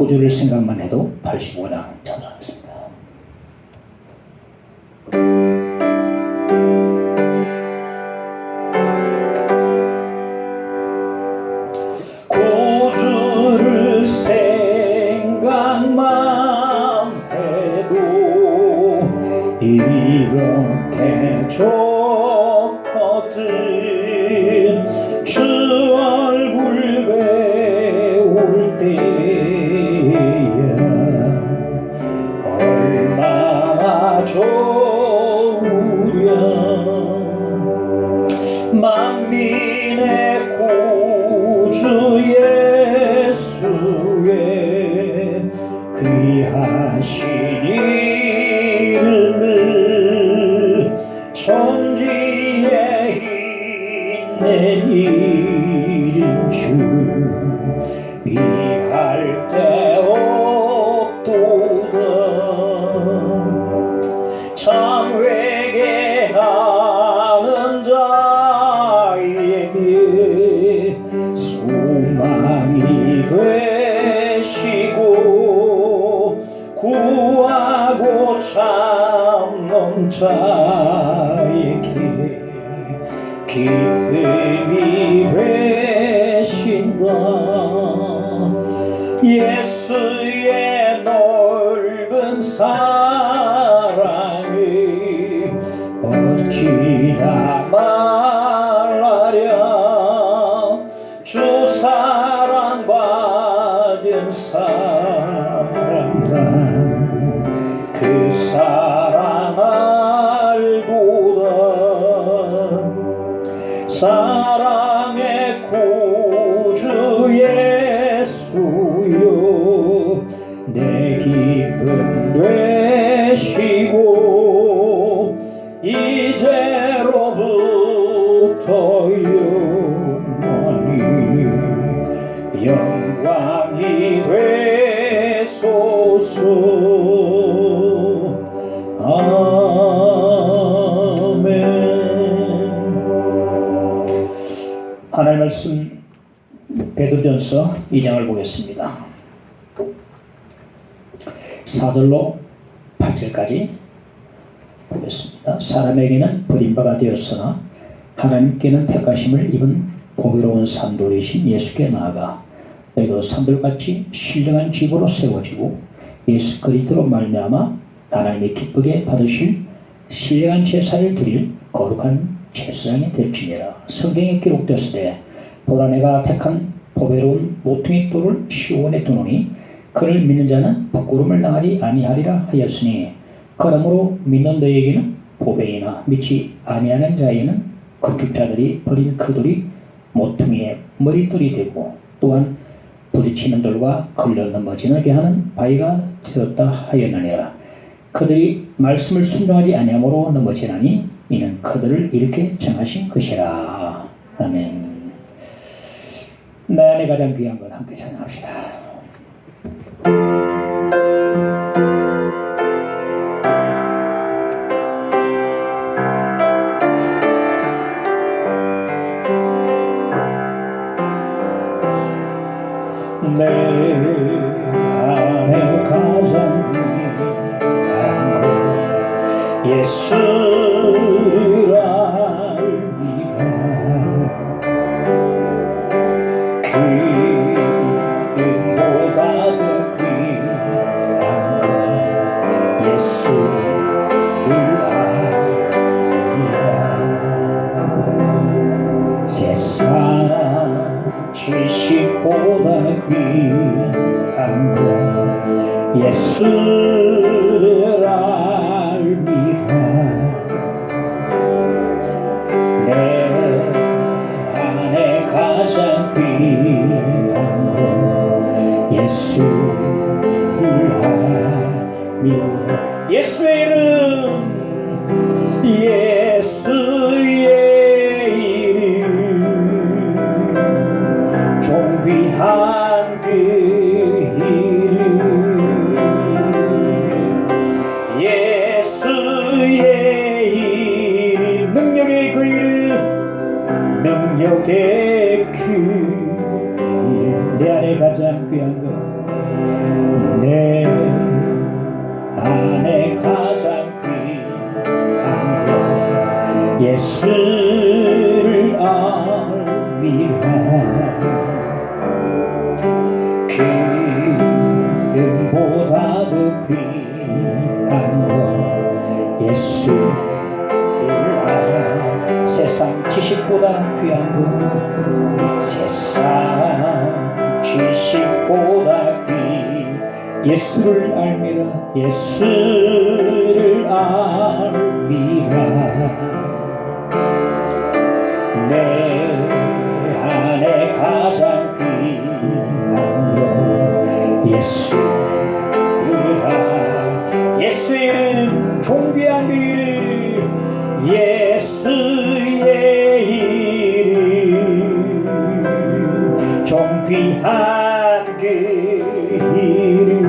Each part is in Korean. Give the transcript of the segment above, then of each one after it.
구주를 생각만 해도 85장 찬송하겠습니다. 구주를 생각만 해도 이렇게 좋거든. 주 얼굴 배울 때야 얼마나 좋으랴. 만민의 구주 예수의 귀하신 이름을 천지에 있는 이름 주 비할 데 없도다. 참 회개하는 자에게 소망이 되시고 구하고 참는 자에게 기쁨이 되신다. 예수의 넓은 사랑이 어찌나 말하랴. 주 사랑받은 사람만 그 사랑 알고다. 사랑의 구주 예수여 내 기쁨 되시고 이제로부터 영원히 영광이 되소서. 하나님의 말씀 베드로전서 2장을 보겠습니다. 4절로 8절까지 보겠습니다. 사람에게는 버림바가 되었으나 하나님께는 택하심을 입은 보배로운 산돌이신 예수께 나아가 너희도 산돌같이 신령한 집으로 세워지고 예수 그리스도로 말미암아 하나님이 기쁘게 받으실 신령한 제사를 드릴 거룩한 제사장이 될지니라. 성경에 기록되었으되 보라 내가 택한 보배로운 모퉁이 돌을 시온에 두노니 그를 믿는 자는 부끄러움을 당하지 아니하리라 하였으니 그러므로 믿는 너희에게는 보배이나 믿지 아니하는 자에게는 건축자들이 버린 그 돌이 모퉁이의 머리돌이 되고 또한 부딪히는 돌과 걸려 넘어지게 하는 바위가 되었다 하였느니라. 그들이 말씀을 순종하지 아니함으로 넘어지나니 이는 그들을 이렇게 정하신 것이라. 아멘. 내 안에 가장 귀한 걸 함께 찬양합시다. 내 안에 가장 귀한 것 예수를 알미라. 기름보다 더 귀한 것 예수를 알미라. 세상 지식보다 귀한 것 예수를 알미라. 내 안에 가장 귀한 것 예수를 알미라. 예수의 이름 예수의 귀한 그 이름 예수의 이름 능력의 그 이름 능력의 그 이름 내 안에 가장 귀한 것 가장 귀한 분 세상 지식보다 귀 예수를 알미라 예수를 알미라 내 안에 가장 귀한 분 예수라 예수의 이름 존귀한 그 이름 예수의 이름 존귀한 그 이름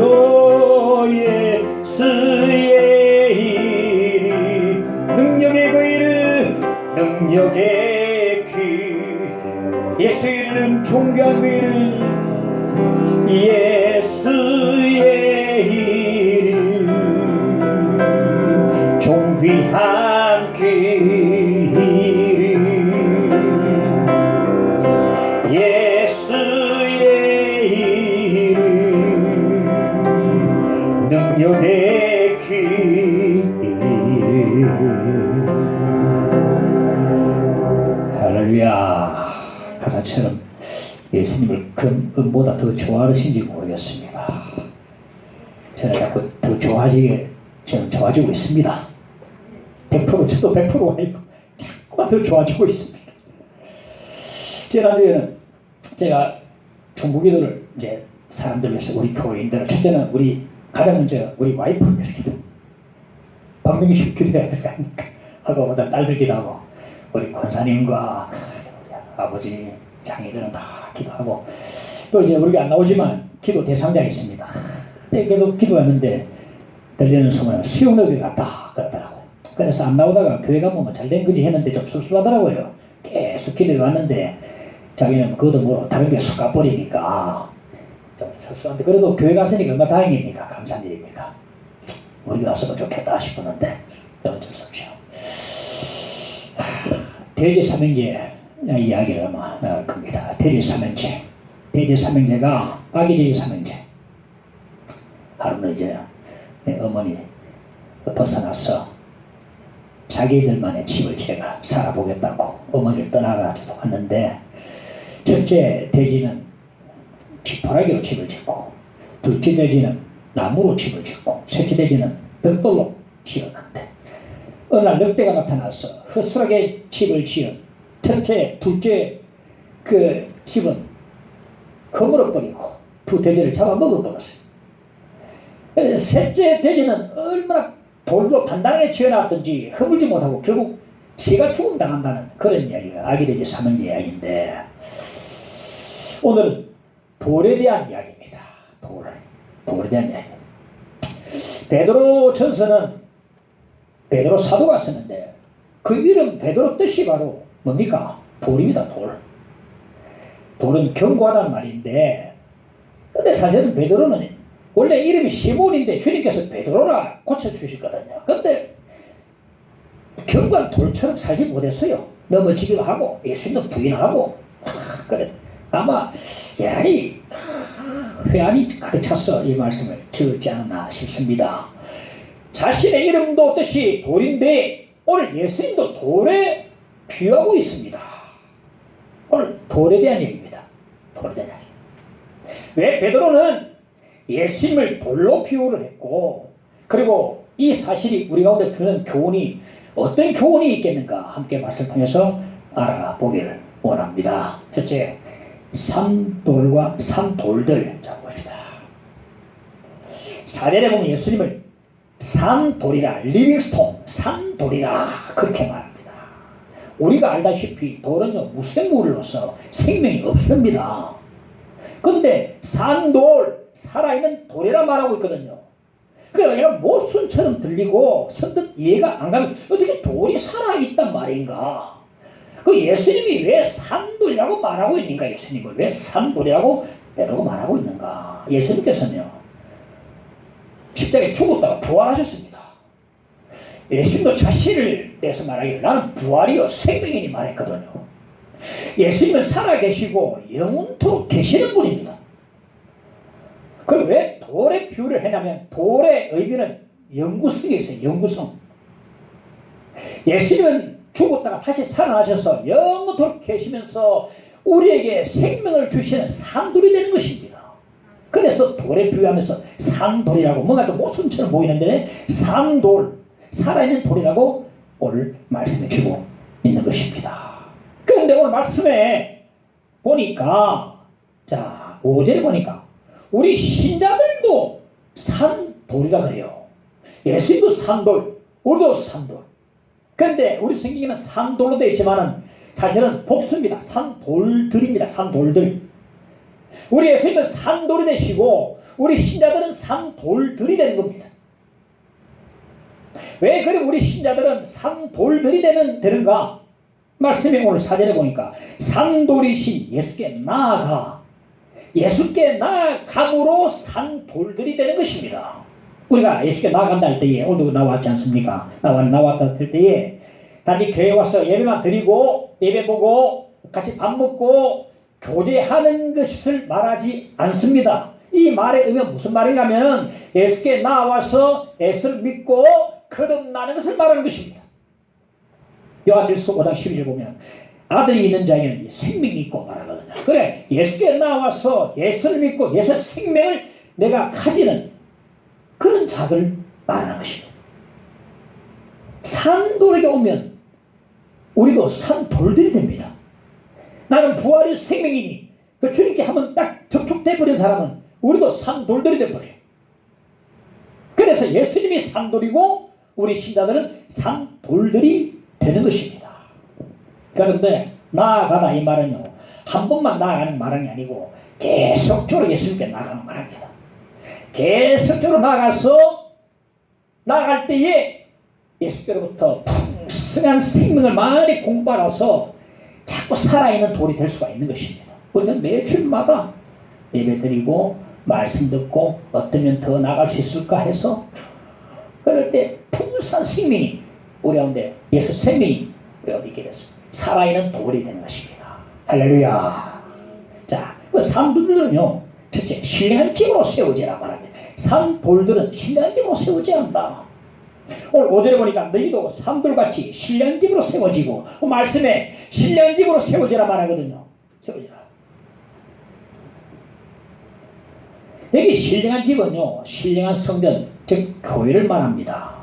오 예수의 이름 능력의 그 이름 능력의 그 예수의 이름 존귀한 그 이름 예수의 이름 존귀한 그 이름 예수의 이름 능력의 그 이름 할렐루야 가사처럼 예수님을 금보다 더 좋아하시는지 모르겠습니다. 저는 자꾸 더 좋아지게 저는 좋아지고 있습니다. 100% 저도 100%가 아니고 자꾸만 더 좋아지고 있습니다. 지난주에는 제가 중보기도를 이제 사람들 위해서 우리 교인들 첫째는 우리 가장 먼저 우리 와이프를 위해서 기도 분명히 기도해야 될 거 아닙니까 하고 딸들 기도하고 우리 권사님과 우리 아버지 장애들은 다 기도하고 또 이제 우리가 안 나오지만 기도 대상자가 있습니다. 계속 기도했는데 들리는 소문은 수영역에 갔다 그러더라고요. 그래서 안 나오다가 교회 가면 잘된 거지 했는데 좀 sulsul하더라고요. 계속 기도해 왔는데 자기는 그것도 뭐 다른 게 쑥 가버리니까 좀 sulsul한데 그래도 교회 갔으니까 얼마나 다행입니까? 감사한 일입니까? 우리가 왔어도 좋겠다 싶었는데 어쩔 수 없죠. 대제 삼형제 이야기를 아마 나갈 겁니다. 대제 삼형제 대제 삼형제가 아기 대제 삼형제 하루는 이제 어머니 벗어나서 자기들만의 집을 제가 살아보겠다고 어머니를 떠나가지고 왔는데 첫째 돼지는 지푸라기로 집을 짓고 둘째 돼지는 나무로 집을 짓고 셋째 돼지는 벽돌로 지었는데 어느 날 늑대가 나타나서 허술하게 집을 지은 첫째, 둘째 그 집은 허물어버리고 두 돼지를 잡아먹어버렸어요. 셋째 돼지는 얼마나 돌로 단단하게 지어놨든지 허물지 못하고 결국 지가 죽음당한다는 그런 이야기가 아기 돼지 삼형제 이야기인데 오늘은 돌에 대한 이야기입니다. 돌에 대한 이야기. 베드로 전서는 베드로 사도가 쓰는데 그 이름 베드로 뜻이 바로 뭡니까? 돌입니다. 돌은 견고하다는 말인데 근데 사실은 베드로는 원래 이름이 시몬인데 주님께서 베드로라 고쳐주셨거든요. 근데 견고한 돌처럼 살지 못했어요. 넘어지기도 하고 예수님도 부인하고 그래 아마 야이 회한이 가득 찼어 이 말씀을 지었지 않았나 싶습니다. 자신의 이름도 뜻이 돌인데 오늘 예수님도 돌에 비유하고 있습니다. 오늘 돌에 대한 얘기입니다. 돌에 대한 얘기. 왜 베드로는 예수님을 돌로 비유를 했고 그리고 이 사실이 우리 가운데 주는 교훈이 어떤 교훈이 있겠는가 함께 말씀을 통해서 알아보기를 원합니다. 첫째, 산돌과 산돌들. 자 봅시다. 4절에 보면 예수님을 산돌이라 리빙스톤 산돌이라 그렇게 말합니다. 우리가 알다시피 돌은요 무생물로서 생명이 없습니다. 그런데 산돌 살아있는 돌이라 말하고 있거든요. 그러니까 얘가 모순처럼 들리고 선뜻 이해가 안 가면 어떻게 돌이 살아있단 말인가. 그 예수님이 왜 산돌이라고 말하고 있는가. 예수님을 왜 산돌이라고 말하고 있는가. 예수님께서는요 십자가에 죽었다가 부활하셨습니다. 예수님도 자신을 대해서 말하기를 나는 부활이요 생명이니 말했거든요. 예수님은 살아계시고 영원토록 계시는 분입니다. 그럼 왜 돌에 비유를 했냐면 돌의 의미는 영구성이 있어요. 영구성. 예수님은 죽었다가 다시 살아나셔서 영원토록 계시면서 우리에게 생명을 주시는 산돌이 되는 것입니다. 그래서 돌에 비유하면서 산돌이라고 뭔가 좀 모순처럼 보이는데 산돌, 살아있는 돌이라고 오늘 말씀해 주고 있는 것입니다. 그런데 오늘 말씀에 보니까 자 5절에 보니까 우리 신자들도 산돌이라 그래요. 예수님도 산돌, 우리도 산돌. 그런데 우리 성경에는 산돌로 되어 있지만은 사실은 복수입니다. 산돌들입니다. 산돌들. 우리 예수님은 산돌이 되시고 우리 신자들은 산돌들이 되는 겁니다. 왜 그래 우리 신자들은 산돌들이 되는가? 말씀에 오늘 사절에 보니까 산돌이신 예수께 나아가 예수께 나아감으로 산돌들이 되는 것입니다. 우리가 예수께 나아간다 할 때에 오늘도 나왔지 않습니까? 나왔다 할 때에 단지 교회 와서 예배만 드리고 예배 보고 같이 밥 먹고 교제하는 것을 말하지 않습니다. 이 말의 의미는 무슨 말인가 하면 예수께 나와서 예수를 믿고 거듭나는 것을 말하는 것입니다. 요한일서 5장 12절 보면 아들이 있는 자에게는 생명이 있고 말하거든요. 그래 예수께 나와서 예수를 믿고 예수의 생명을 내가 가지는 그런 자를 말하는 것입니다. 산돌에게 오면 우리도 산돌들이 됩니다. 나는 부활의 생명이니 그 주님께 한번 딱 접촉돼버린 사람은 우리도 산돌들이 돼버려요. 그래서 예수님이 산돌이고 우리 신자들은 산돌들이 되는 것입니다. 그런데 나아가다 이 말은요 한 번만 나아가는 말이 아니고 계속적으로 예수님께 나아가는 말입니다. 계속적으로 나아갈 때에 예수께로부터 풍성한 생명을 많이 공부하라서 자꾸 살아있는 돌이 될 수가 있는 것입니다. 우리는 매주마다 예배드리고 말씀 듣고 어떠면 더 나아갈 수 있을까 해서 그럴 때 풍성한 생명이 우리 가운데 예수 생명이 우리 가운데 있게 됐습니다. 살아있는 돌이 되는 것입니다. 할렐루야. 자, 그 산돌들은요 첫째 신령한 집으로 세우지라 말합니다. 산돌들은 신령한 집으로 세우지 않는다. 오늘 5절에 보니까 너희도 산돌같이 신령한 집으로 세워지고 그 말씀에 신령한 집으로 세워지라 말하거든요. 세워지라. 여기 신령한 집은요 신령한 성전 즉 교회를 말합니다.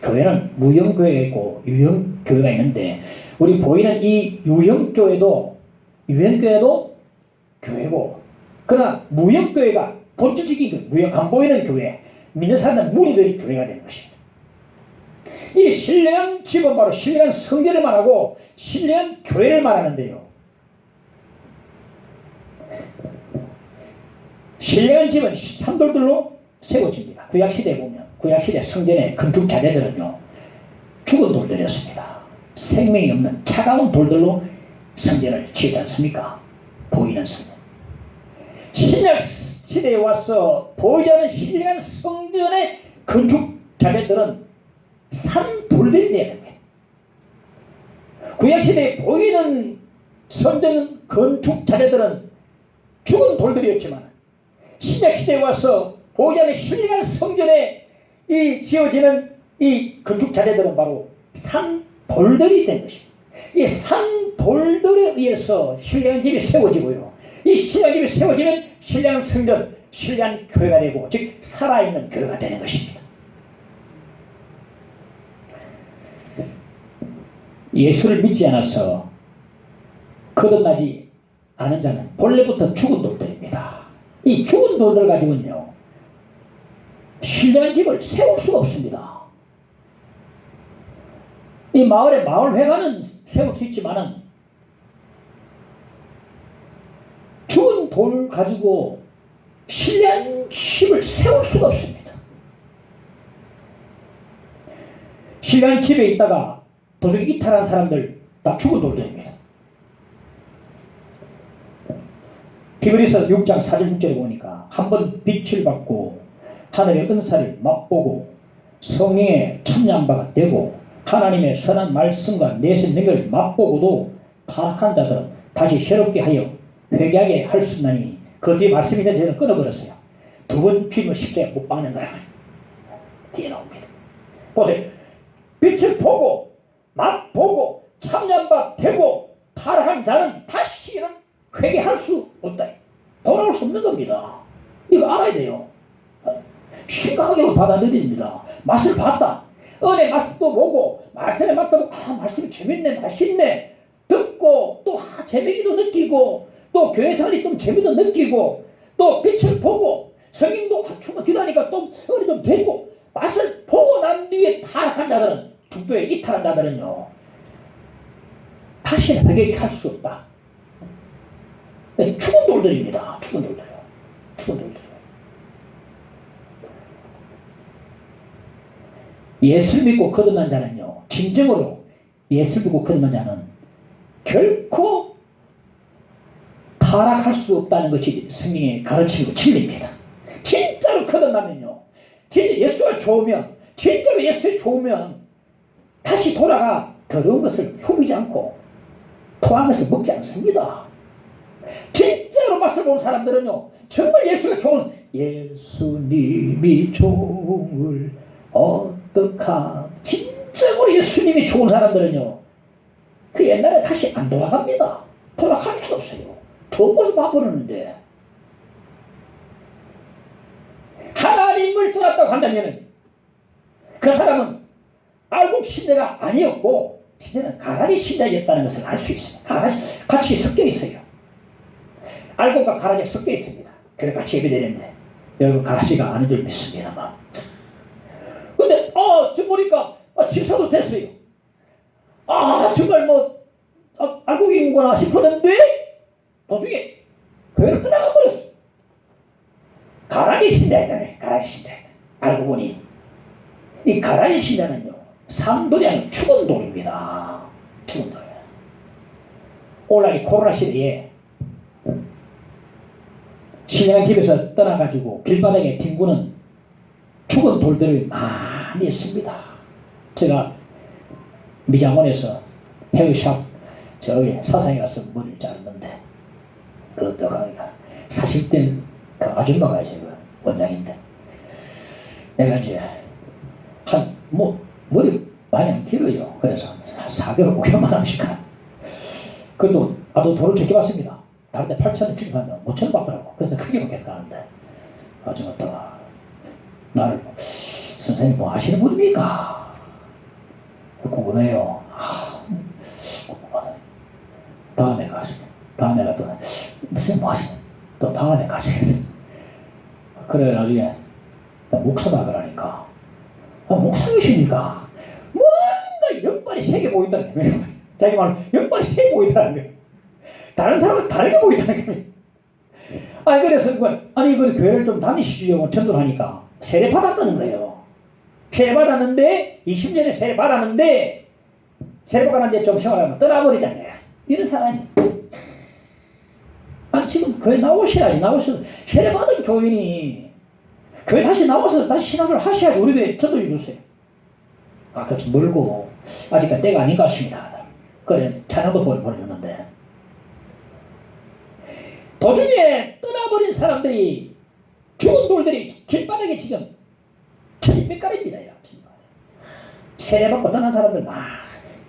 교회는 무형교회가 있고 유형교회가 있는데 우리 보이는 이 유형교회도 교회고 그러나 무형교회가 본질적인 무형 안 보이는 교회 믿는 사람은 무리들이 교회가 되는 것입니다. 이 신령한 집은 바로 신령한 성전을 말하고 신령한 교회를 말하는데요. 신령한 집은 산돌들로 세워집니다. 구약시대에 보면 구약시대 성전의 건축 자재들은요 죽은 돌들이었습니다. 생명이 없는 차가운 돌들로 성전을 지었지 않습니까? 보이는 성전. 신약시대에 와서 보이지 않는 신령한 성전의 건축 자재들은 산돌들이 되어야 됩니다. 구약시대에 보이는 성전 건축 자재들은 죽은 돌들이었지만 신약시대에 와서 보이지 않는 신령한 성전에 지어지는 이 건축 자재들은 바로 산돌들이 된 것입니다. 이 산돌들에 의해서 신령한 집이 세워지고요. 이 신령한 집이 세워지면 신령한 성전, 신령한 교회가 되고 즉 살아있는 교회가 되는 것입니다. 예수를 믿지 않아서 거듭나지 않은 자는 본래부터 죽은 돌들입니다. 이 죽은 돌들 가지고는요 신령한 집을 세울 수가 없습니다. 이 마을에 마을회관은 세울 수 있지만은 죽은 돌 가지고 신령한 집을 세울 수가 없습니다. 신령한 집에 있다가 도저히 이탈한 사람들 다 죽은 돌들입니다. 히브리서 6장 4절 6절에 보니까 한번 빛을 받고 하늘의 은사를 맛보고 성령의 참여한 바가 되고 하나님의 선한 말씀과 내세 능력을 맛보고도 타락한 자들은 다시 새롭게 하여 회개하게 할 수 있나니 그 뒤에 말씀이 있는데 저는 끊어버렸어요. 두 번 주님을 쉽게 못 박는 거야. 뒤에 나옵니다. 보세요. 빛을 보고 맛보고 보고 참여한 바 되고 타락한 자는 다시는 회개할 수 없다. 돌아올 수 없는 겁니다. 이거 알아야 돼요. 심각하게 받아들입니다. 맛을 봤다. 은혜 맛도 보고 말씀의 맛도 보고 말씀이 재밌네 맛있네 듣고 또 재미도 느끼고 또 교회 생활이 좀 재미도 느끼고 또 빛을 보고 성인도 충만 기도하니까 또 은혜 좀 되고 맛을 보고 난 뒤에 타락한 자들은 중도에 이탈한 자들은요 다시는 회개할 수 없다. 죽은 돌들입니다. 죽은 돌들이요. 죽은 돌들. 예수를 믿고 거듭난 자는요 진정으로 예수를 믿고 거듭난 자는 결코 타락할 수 없다는 것이 성경의 가르침이고 진리입니다. 진짜로 거듭나면요 진짜 예수가 좋으면 진짜로 예수가 좋으면 다시 돌아가 더러운 것을 흡이지 않고 토한 것을 먹지 않습니다. 진짜로 맛을 본 사람들은요 정말 예수가 좋은 예수님이 종을 어떡하 진짜로 예수님이 좋은 사람들은요 그 옛날에 다시 안 돌아갑니다. 돌아갈 수가 없어요. 좋은 것을 봐버리는데 하나님을 떠났다고 한다면 그 사람은 알곡 신자가 아니었고 진짜는 가라지 신자였다는 것을 알 수 있습니다. 같이 섞여 있어요. 알곡과 가라지가 섞여 있습니다. 그래 같이 예배드리는데 여러분 가라지가 아닌 줄 믿습니다만 근데 지금 보니까 집사도 됐어요. 정말 알곡이구나 싶었는데 도중에 교회를 떠나가 버렸어. 가라지 신자였다네. 가라지 신자. 알고 보니 이 가라지 신자는요 산돌이 아니고 죽은 돌입니다. 죽은 돌. 오늘 이 코로나 시대에 신앙 집에서 떠나가지고 길바닥에 뒹구는 죽은 돌들을 많이 있습니다. 제가 미장원에서 헤어샵 저기 사상에 가서 머리를 자르는데 그 40대 그 아줌마가 이제 그 원장인데 내가 이제 머리 많이 안 길어요. 그래서 한 4개월 5개월만 하니까 그것도 나도 돈을 적게 받습니다. 다른 데 8,000원 주니까 5,000원 받더라고. 그래서 크게 받게 가는데 아줌마가 나를 선생님 뭐 하시는 분입니까? 궁금해요. 궁금하다. 다음에 가서 선생님 뭐 하시는 또 다음에 가시겠네. 그래 나중에 목사다 그러니까 목사이십니까? 뭔가 역발이 세게 보인다는 거예요. 자기 말로 역발이 세게 보인다는 거예요. 다른 사람은 다르게 보인다는 거예요. 그래서 그 교회를 좀 다니시려고 전도를 하니까 세례 받았다는 거예요. 세례 받았는데 20년에 세례 받았는데 세례 받았는데 좀 생활하면 떠나버리잖아요. 이런 사람이 지금 교회 나오셔야지. 세례 받은 교인이 교회 다시 나와서 다시 신앙을 하셔야지. 우리 교회 전도해 주세요. 그거 좀 멀고 아직까지 때가 아닌 것 같습니다. 그래 찬양도 보내줬는데 도중에 떠나버린 사람들이 죽은 돌들이 길바닥에 지금 천백가리입니다. 세례받고 떠난 사람들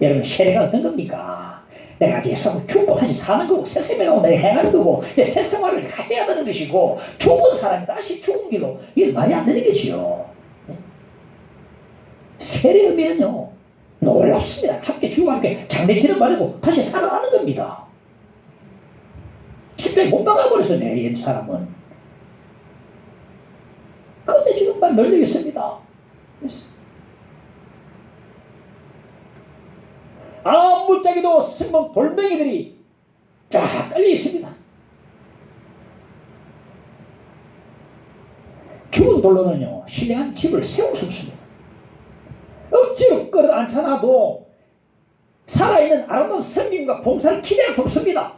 여러분 세례가 어떤 겁니까? 내가 예수하고 죽고 다시 사는 거고 새 생명하고 내가 행하는 거고 새 생활을 해야 되는 것이고 죽은 사람이 다시 죽은 길로 이게 말이 안 되는 것이요. 세례의 의미는요 놀랍습니다. 함께 주와 함께 장례지를 받고 다시 살아나는 겁니다. 십자가에 못 박아버려서 내 옛 사람은. 그런데 지금 막 널려 있습니다. 아무짝에도 쓸모없는 돌멩이들이 쫙 깔려 있습니다. 죽은 돌로는요 신령한 집을 세울 수 없습니다. 억지로 끌어안쳐놔도 살아있는 아름다운 섬김과 봉사를 기대할 수 없습니다.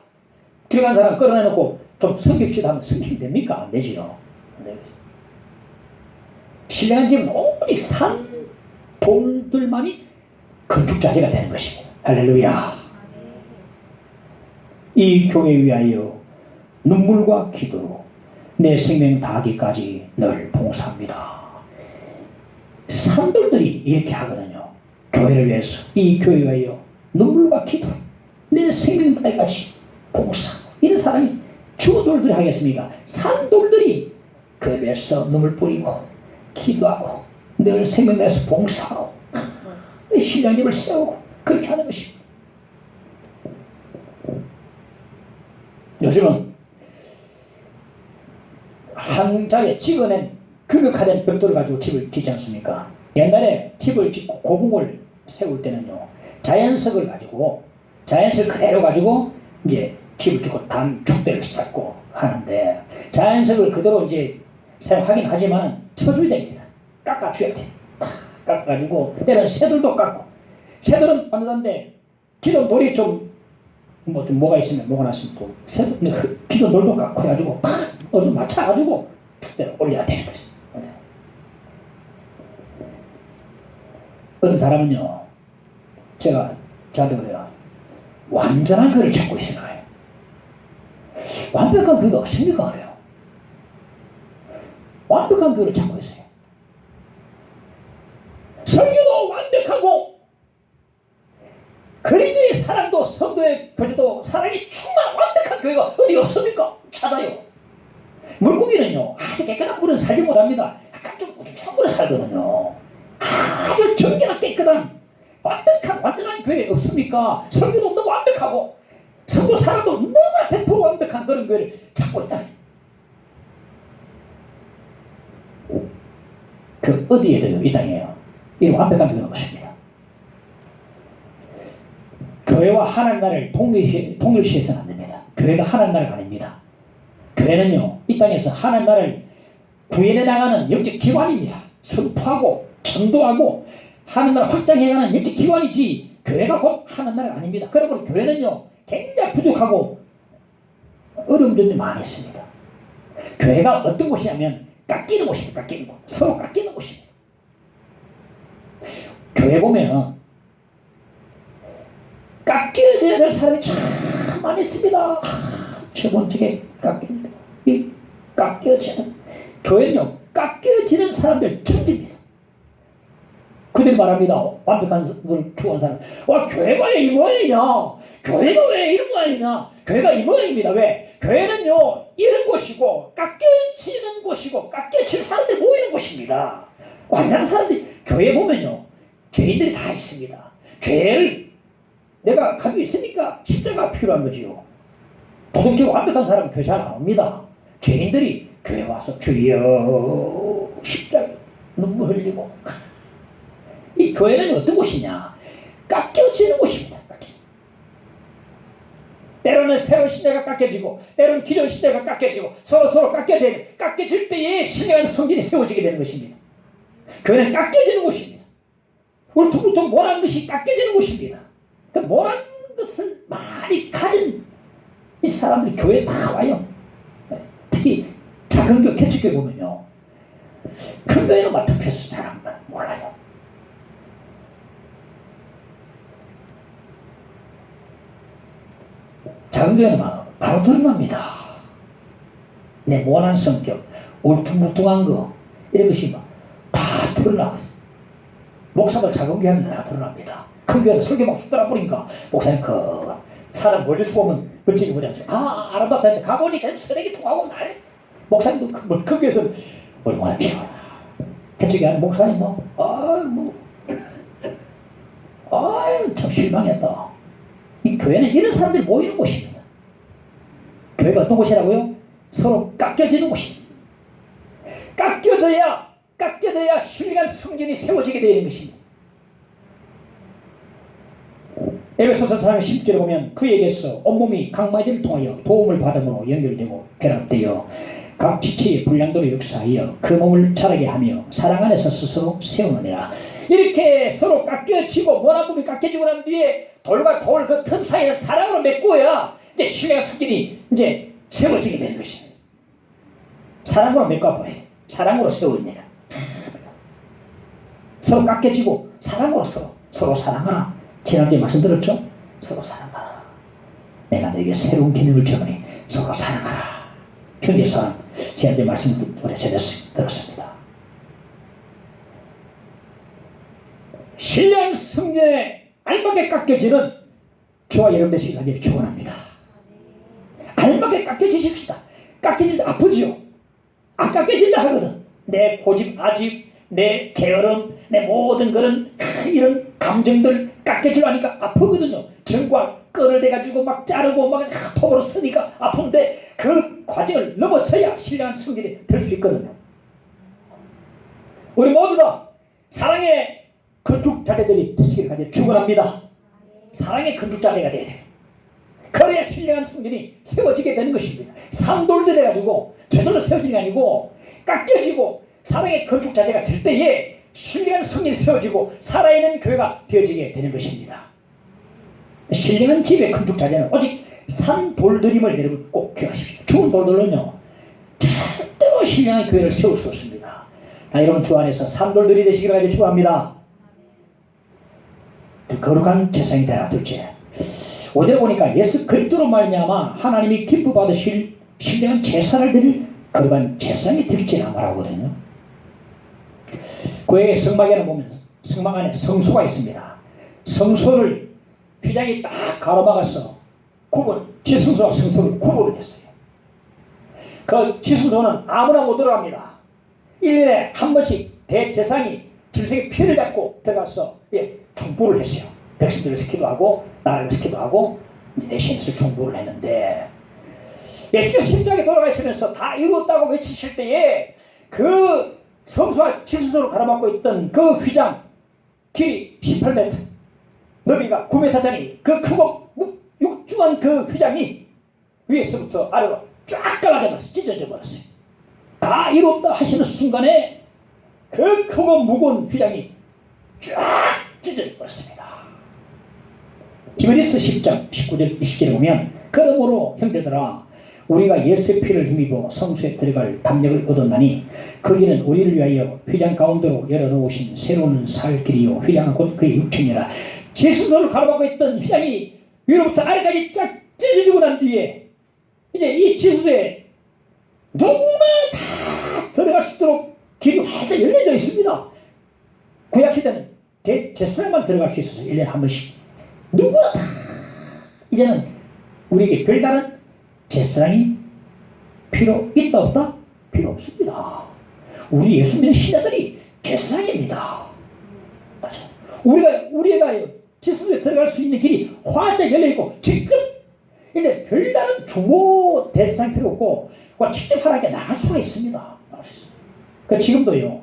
들어간 사람 끌어내놓고 좀 섬깁시다 하면 섬기면 됩니까? 안 되지요. 신령한 집은 오직 산 돌들만이 건축자재가 되는 것입니다. 할렐루야. 이 교회 위하여 눈물과 기도로 내 생명 다하기까지 늘 봉사합니다. 산돌들이 이렇게 하거든요. 교회를 위해서 이 교회 위하여 눈물과 기도, 내 생명까지 봉사. 이런 사람이 주돌들이 하겠습니까? 산돌들이 그 옆에서 눈물 뿌리고 기도하고 늘 생명에서 봉사하고 신령님을 세우고 그렇게 하는 것입니다. 요즘은 한자에 찍어낸 극악화된 벽돌을 가지고 집을 짓지 않습니까? 옛날에 집을 짓고 고궁을 세울 때는요, 자연석을 가지고 자연석 그대로 가지고 이제 집을 짓고 단축대를 쌓고 하는데, 자연석을 그대로 이제 사용하긴 하지만 쳐줘야 됩니다. 깎아줘야 돼. 깎아가지고 때는 새들도 깎고, 새들은 반듯한데 기존 돌이 뭐가 있으면 뭐가 났으면 또 기존 돌도 깎고 해가지고 좀 맞춰가지고 축대를 올려야 되는 거지. 어떤 사람은요, 제가 저한테 그래요. 완전한 교회를 찾고 있어요. 완벽한 교회가 없습니까? 그래요. 완벽한 교회를 찾고 있어요. 설교도 완벽하고 그리스도의 사랑도 성도의 교제도 사랑이 충만한 완벽한 교회가 어디 없습니까? 찾아요. 물고기는요, 아주 깨끗한 물은 살지 못합니다. 약간 좀 우중충한 물을 살거든요. 아주 정결한 깨끗한 완전한 교회 없습니까? 설교도 너무 완벽하고 성도 사랑도 너무나 100% 완벽한 그런 교회를 찾고 있다. 그 어디에도 이 땅이에요. 이런 완벽한 교회는 없습니다. 교회와 하나님 나라를 동일시해서는 안 됩니다. 교회가 하나님 나라가 아닙니다. 교회는요, 이 땅에서 하나님 나라를 구현해 나가는 영적 기관입니다. 선포하고 전도하고 하나님 나라 확장해가는 영적 기관이지, 교회가 곧 하나님 나라가 아닙니다. 그러므로 교회는요, 굉장히 부족하고 어려운 점이 많이 있습니다. 교회가 어떤 곳이냐면 깎이는 곳입니다. 깎이는 곳. 서로 깎이는 곳입니다. 교회 보면 깎여야 될 사람이 참 많이 있습니다. 저번주에 깎여지는 교회는요, 깎여지는 사람들 천지입니다. 그들 말합니다. 완벽한 걸 키워온 사람. 와, 교회가 왜 이 모양이냐? 교회가 왜 이런 모양이냐? 교회가 이 모양입니다. 왜? 교회는요, 이런 곳이고 깎여지는 곳이고 깎여질 사람들이 모이는 곳입니다. 완전한 사람들이, 교회 보면요, 죄인들이 다 있습니다. 죄를 내가 가지고 있으니까 십자가가 필요한 거지요. 도덕적으로 완벽한 사람은 교회 잘 안 옵니다. 죄인들이 교회 와서 주여 십자가 눈물 흘리고. 이 교회는 어떤 곳이냐? 깎여지는 곳입니다. 때로는 새로운 시대가 깎여지고 때로는 기존 시대가 깎여지고 서로 깎여질 때에 신령한 성전이 세워지게 되는 것입니다. 교회는 깎여지는 곳입니다. 울퉁불퉁 모난 것이 깎여지는 곳입니다. 그 모난 것을 많이 가진 이 사람들이 교회에 다 와요. 특히 작은 교회, 개척교회 보면요, 큰 교회는 맡아서 잘 안 몰라요. 작은 교회는 바로 드러납니다. 내 모난 성격, 울퉁불퉁한 거, 이런 것이 다 드러나고, 목사들 작은 교회는 다 드러납니다. 큰 교회는 설교 막 쏟아라 보니까 목사님 그 사람 멀리서 보면 벌칙이 뭐지 않습니까? 아름답다. 가보니까 쓰레기통하고 날. 목사님도 큰 교회에서 얼마나 피곤하. 개척이 하는 목사님 참 실망했다. 이 교회는 이런 사람들이 모이는 곳입니다. 교회가 어떤 곳이라고요? 서로 깎여지는 곳입니다. 깎여져야 신령한 성전이 세워지게 되는 것입니다. 에베소서 4장 10절에 보면 그에게서 온몸이 각 마디를 통하여 도움을 받음으로 연결되고 결합되어 각 지체의 분량도로 역사하여 그 몸을 자라게 하며 사랑 안에서 스스로 세우느니라. 이렇게 서로 깎여지고 모난 몸이 깎여지고 난 뒤에 돌과 돌 그 틈 사이를 사랑으로 메꿔야 이제 신령한 성전이 이제 세워지게 되는 것입니다. 사랑으로 메꿔버려야 돼. 사랑으로 세우느니라. 서로 깎여지고 사랑으로 서로 사랑하라. 지난주에 말씀드렸죠? 서로 사랑하라. 내가 너에게 새로운 기능을 주노니 서로 사랑하라. 형제사랑, 지난주에 말씀 들었습니다. 신령 성전에 알맞게 깎여지는 저와 여러분 되시길 간절히 축원합니다. 알맞게 깎여지십시다. 깎여질 때 아프지요. 안 깎여진다 하거든. 내 고집, 아집, 내 게으름, 내 모든 그런 이런 감정들 깎여지려 하니까 아프거든요. 정과 끈을 대가지고 막 자르고 막 톱으로 쓰니까 아픈데 그 과정을 넘어서야 신령한 성질이 될 수 있거든요. 우리 모두 다 사랑의 건축자들이 되시길 간절히 축원합니다. 사랑의 건축자가 돼야 돼. 그래야 신령한 성전이 세워지게 되는 것입니다. 산돌들 해가지고 저절로 세워지는 게 아니고 깎여지고 사랑의 건축자재가 될 때에 신령한 성전이 세워지고 살아있는 교회가 되어지게 되는 것입니다. 신령한 집의 건축자재는 오직 산돌들임을 여러분 꼭 기억하십시오. 좋은 돌들은요 절대로 신령한 교회를 세울 수 없습니다. 여러분 주 안에서 산돌들이 되시기를 간절히 축원합니다. 거룩한 재상이 되라. 둘째, 5절에 보니까 예수 그리스도로 말미암아 하나님이 기뻐 받으실 신령한 제사를 드릴 거룩한 제사장이 될지라 말하거든요. 교회의 성막에는 보면 성막 안에 성소가 있습니다. 성소를 휘장이 딱 가로막아서 지성소와 성소를 구분을 했어요. 그 지성소는 아무나 못 들어갑니다. 1년에 한 번씩 대제사장이 짐승의 피를 잡고 들어가서 중보를 했어요. 백성들을 시키도 하고 나라를 시키도 하고 대신해서 중보를 했는데 예수께서 십자가에 돌아가시면서 다 이루었다고 외치실 때에 그 성소와 지성소로 가로막고 있던 그 휘장 길이 18m 너비가 9m짜리 그 크고 육중한 그 휘장이 위에서부터 아래로 쫙 갈라져버렸어요. 찢어져 버렸어요. 다 이뤘다 하시는 순간에 그 크고 무거운 휘장이 쫙 찢어져 버렸습니다. 히브리서 10장 19절 20절에 보면 그러므로 형제들아 우리가 예수의 피를 힘입어 성소에 들어갈 담력을 얻었나니 거기는 우리를 위하여 휘장 가운데로 열어놓으신 새로운 살 길이요 휘장은 곧 그의 육체니라. 지성소를 가로막고 있던 휘장이 위로부터 아래까지 쫙 찢어지고 난 뒤에 이제 이 지성소에 누구나 다 들어갈 수 있도록 길이 완전히 열려져 있습니다. 구약시대는 제사장만 들어갈 수 있었어요. 1년에 한 번씩. 누구나 다 이제는 우리에게 별다른 제사장이 필요 있다 없다? 필요 없습니다. 우리 예수 믿는 신자들이 제사장입니다. 우리가 지성소에 들어갈 수 있는 길이 활짝 열려있고 직접 이제 별다른 중보 대사장이 필요 없고 직접 하나님께 나갈 수가 있습니다. 지금도요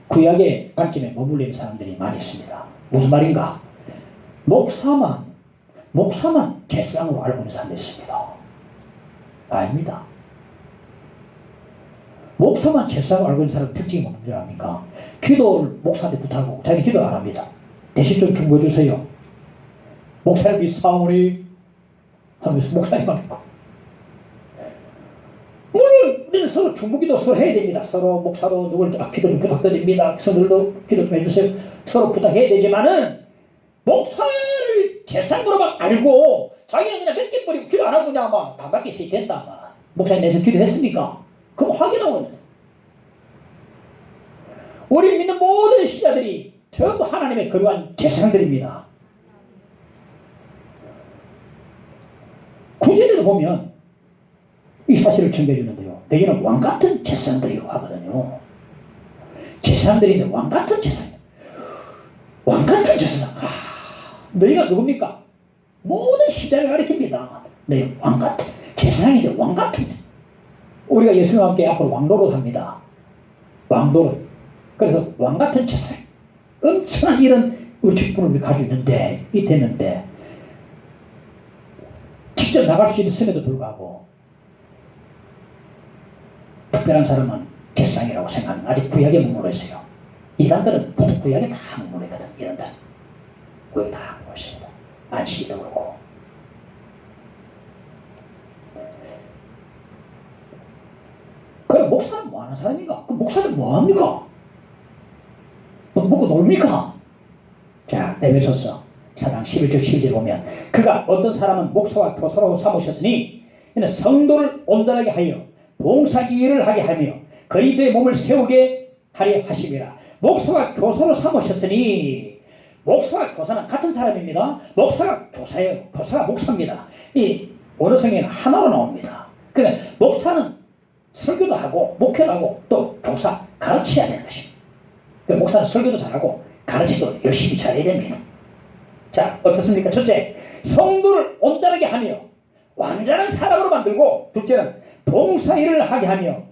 구약의 관점에 머물리는 사람들이 많이 있습니다. 무슨 말인가? 목사만 제사장으로 알고 있는 사람들이 있습니다. 아닙니다. 목사만 제사장으로 알고 있는 사람 특징이 뭔지 압니까? 기도를 목사한테 부탁하고 자기 기도 안 합니다. 대신 좀 중보해 주세요. 목사님이 사오니 하면서 목사님만 믿고 물론 우리는 서로 중보기도 서로 해야 됩니다. 서로 목사로 누굴 기도 좀 부탁드립니다. 성도들도 기도 좀 해주세요. 서로 부탁해야 되지만은 목사를 제사장으로만 알고 자기는 그냥 몇 개 버리고 기도 안 하고 그냥 막 다 받기 있어야 된다. 막. 목사님 내서 기도했습니까? 그럼 확인하고 있는. 우리 믿는 모든 신자들이 전부 하나님의 거룩한 제사장들입니다. 구절에도 보면 이 사실을 전해주는데요. 너희는 왕같은 제사장들이라고 하거든요. 제사장들이 있는 왕같은 제사장. 왕같은 제사장. 너희가 누굽니까? 모든 시대를 가리킵니다. 너희 왕같은 제사장인데 왕같은. 우리가 예수님과 함께 앞으로 왕노릇 합니다. 왕노릇. 그래서 왕같은 제사장. 엄청난 이런 우리 직분을 가지고 있는데 됐는데 직접 나갈 수 있음에도 불구하고 특별한 사람은 제사장이라고 생각하는 아직 구약에 머물러 있어요. 이단들은 모두 구약에 다 머물러 있거든. 이단들은 구약에 다 머물러 있습니다. 안식일도 그렇고. 그럼 목사는 뭐 하는 사람인가? 그럼 목사는 뭐 합니까? 먹고 놀입니까? 자, 에베소서 4장 11절 12절 보면 그가 어떤 사람은 목사와 교사로 삼으셨으니 이는 성도를 온전하게 하여 봉사기 일을 하게 하며 그리스도의 몸을 세우게 하려 하심이라. 목사와 교사로 삼으셨으니 목사가 교사는 같은 사람입니다. 목사가 교사예요. 교사가 목사입니다. 이 원어성에는 하나로 나옵니다. 그러니까 목사는 설교도 하고 목회도 하고 또 교사 가르쳐야 되는 것입니다. 그러니까 목사는 설교도 잘하고 가르치도 열심히 잘해야 됩니다. 자, 어떻습니까? 첫째, 성도를 온전하게 하며 완전한 사람으로 만들고, 둘째는 봉사일을 하게 하며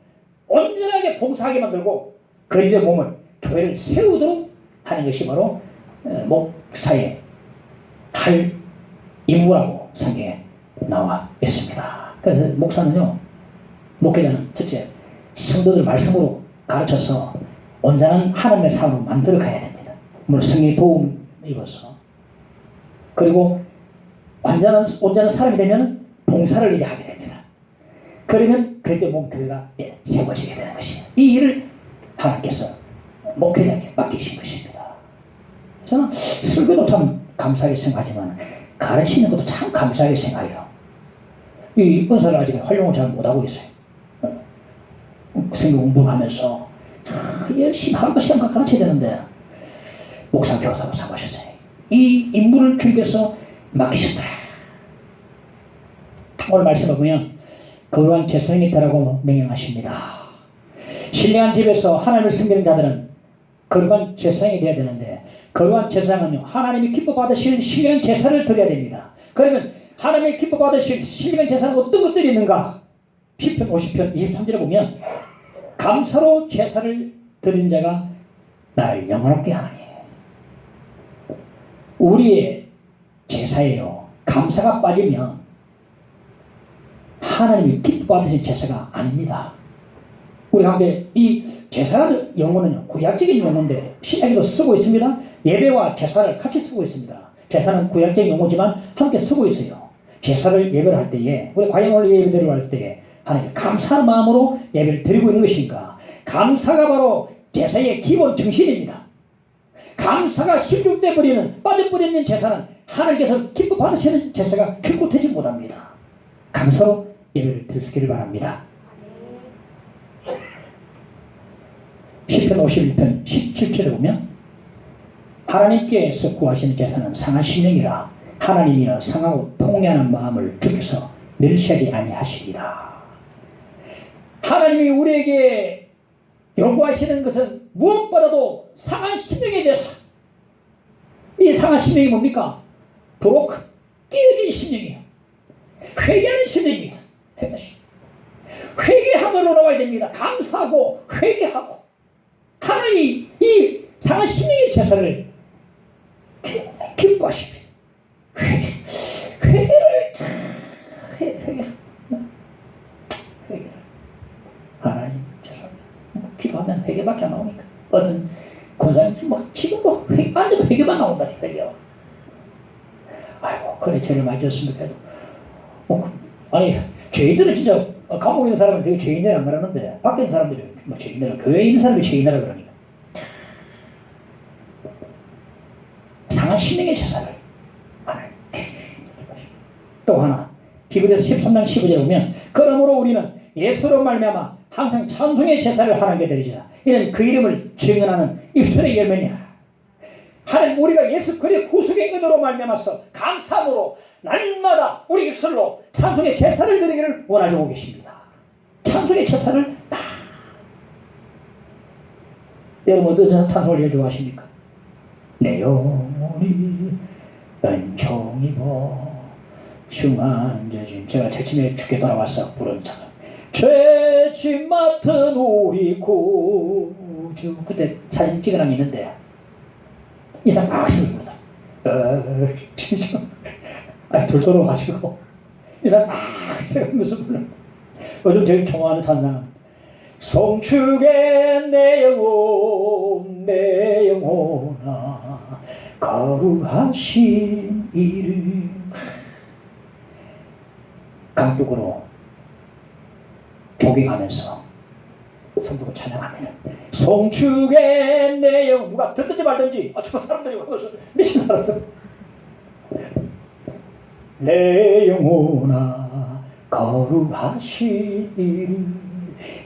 온전하게 봉사하게 만들고 그리스도의 몸을 교회를 세우도록 하는 것이 바로 목사의 할 임무라고 성경에 나와 있습니다. 그래서 목사는요, 목회자는 첫째, 성도들 말씀으로 가르쳐서 온전한 하나님의 사람으로 만들어 가야 됩니다. 물론 성령의 도움 입어서. 그리고 온전한 사람이 되면 봉사를 이제 하게 됩니다. 그러면 그때 몸 교회가 세워지게 되는 것이에요. 이 일을 하나님께서 목회자에게 맡기신 것입니다. 저는 설교도 참 감사하게 생각하지만 가르치는 것도 참 감사하게 생각해요. 이 은사를 아직 활용을 잘 못하고 있어요. 성경 공부를 하면서 열심히 하루도 시간 가르쳐야 되는데 목사 교사로 삼으셨어요. 이 임무를 주님께서 맡기셨다. 오늘 말씀을 보면 거룩한 제사장이 되라고 명령하십니다. 신령한 집에서 하나님을 섬기는 자들은 거룩한 제사장이 되어야 되는데, 거룩한 제사장은요, 하나님이 기뻐 받으실 신령한 제사를 드려야 됩니다. 그러면 하나님이 기뻐 받으실 신령한 제사는 어떤 것들이 있는가? 시편 50편 23절에 보면 감사로 제사를 드린 자가 나를 영원롭게 하나니. 우리의 제사예요. 감사가 빠지면 하나님이 기뻐 받으신 제사가 아닙니다. 우리 가운데 이 제사라는 용어는 구약적인 용어인데 신약에도 쓰고 있습니다. 예배와 제사를 같이 쓰고 있습니다. 제사는 구약적인 용어지만 함께 쓰고 있어요. 제사를 예배를 할 때에, 우리 과연 오늘 예배를 할 때에 하나님께 감사한 마음으로 예배를 드리고 있는 것인가? 감사가 바로 제사의 기본 정신입니다. 감사가 실족돼 버리는, 빠져버리는 제사는 하나님께서 기뻐 받으시는 제사가 결코 되지 못합니다. 감사로 예배를 드리기를 바랍니다. 시편 51편 17절에 보면 하나님께서 구하시는 제사는 상한 심령이라 하나님이여 상하고 통례하는 마음을 주께서 멸시하지 아니하시리라. 하나님이 우리에게 요구하시는 것은 무엇보다도 상한 심령의 제사. 이 상한 심령이 뭡니까? 부록 깨어진 심령이에요. 회개하는 심령입니다. 회개함으로 나와야 됩니다. 감사하고 회개하고. 하나님이 이 상한 심령의 제사를 기뻐하십니다. 회개를 하나님 죄송합니다. 기도하면 회개밖에 안 나오니까. 어떤 권사님 지금도 앉아도 회개만 나온다. 회개. 아이고 그래 죄를 많이 졌습니까? 아니 죄인들은 진짜 감옥에 있는 사람은 되게 죄인들 안 그러는데 밖에 있는 사람들이 죄인들, 교회에 있는 사람이 죄인이라 그러니까. 상한 심령의 제사를 또 하나 히브리서 13장 15절에 보면 그러므로 우리는 예수로 말미암아 항상 찬송의 제사를 하나님께 드리자. 이는 그 이름을 증언하는 입술의 열매니라. 하나님 우리가 예수 그리스도의 구속의 은혜로 말미암아서 감사함으로 날마다 우리 입술로 찬송의 제사를 드리기를 원하고 계십니다. 찬송의 제사를 여러분 어떤 찬송을 제일 좋아하십니까? 내 영혼이 은총 입어 흉한져진 제가 채침에 죽게 돌아와서 부른 찬송 죄짐 맡은 우리 구주 그때 사진 찍어놓은 있는데 이상 아십니다. 진짜 돌도록 하시고 이상 아시면서 불러. 요즘 제일 좋아하는 찬양 송축의 내 영혼아 거룩하신 이름. 강독으로 조경하면서 손들고 찬양합니다. 송축의 내 영혼. 누가 듣든지 말든지 저 사람들이 와서 미친 살았어. 내 영혼아 거룩하신 이름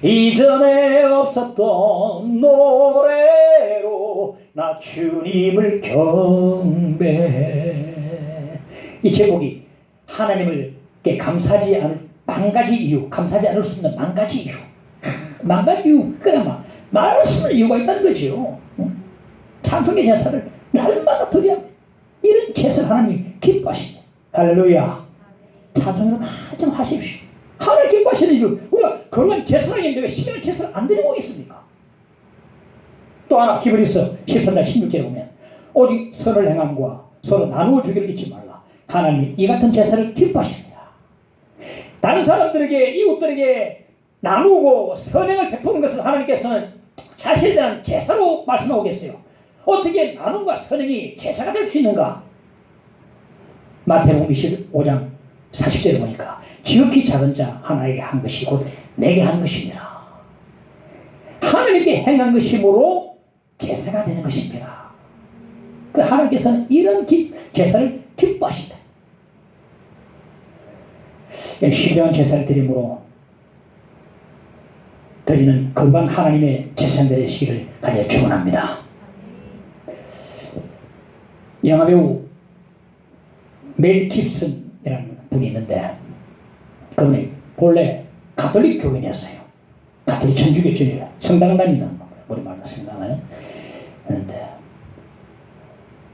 이전에 없었던 노래로 나 주님을 경배해. 이 제목이 하나님을 감사하지 않을 만 가지 이유, 감사하지 않을 수 있는 만 가지 이유. 만 가지 이유, 그나마 말할 수 있는 이유가 있다는 거죠. 찬송의 제사를 날마다 드려야 돼. 이런 제사를 하나님이 기뻐하십니다. 할렐루야. 찬송을 좀 하십시오. 하나님 기뻐하시는 이유, 우리가 그런 제사를 했는데 왜 시간 제사를 안 드리고 있습니까? 또 하나, 히브리서 10편 16절에 보면 오직 선을 행함과 서로 나누어 주기를 잊지 말라. 하나님이 이 같은 제사를 기뻐하십니다. 다른 사람들에게, 이웃들에게 나누고 선행을 베푸는 것을 하나님께서는 자신에 대한 제사로 말씀하고 계세요. 어떻게 나눔과 선행이 제사가 될 수 있는가? 마태복음 25장 40절에 보니까 지극히 작은 자 하나에게 한 것이 곧 내게 한 것이니라. 하나님께 행한 것이므로 제사가 되는 것입니다. 그 하나님께서는 이런 제사를 기뻐하신다. 신령한 제사를 드림으로 드리는 거룩한 하나님의 제사장들이 되시기를 간절히 축원합니다. 영화배우 멜 깁슨이라는 분이 있는데 그분이 본래 가톨릭 교인이었어요. 가톨릭 천주교적이에요. 성당을 다니는 우리말로 성당을. 그런데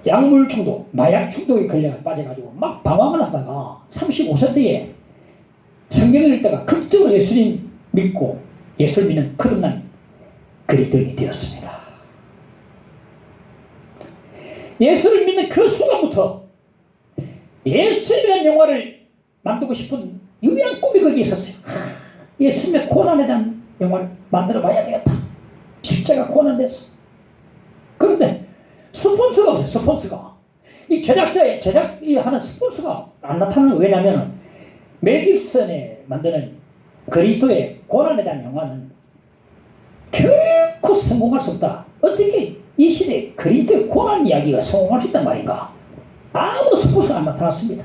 약물 중독, 마약 중독에 걸려 빠져가지고 막 방황을 하다가 35세 때에 성경을 읽다가 극적으로 예수님 믿고 예수를 믿는 거듭난 그리스도인이 되었습니다. 예수를 믿는 그 순간부터 예수에 대한 영화를 만들고 싶은 유일한 꿈이 거기에 있었어요. 예수님의 고난에 대한 영화를 만들어 봐야 되겠다. 십자가 고난됐어. 그런데 스폰서가 없어요. 스폰서가. 이 제작이 하는 스폰서가 안 나타나는 거예요. 왜냐하면 멜 깁슨이 만드는 그리스도의 고난에 대한 영화는 결코 성공할 수 없다. 어떻게 이 시대에 그리스도의 고난 이야기가 성공할 수 있단 말인가? 아무도 스폰서가 안 나타났습니다.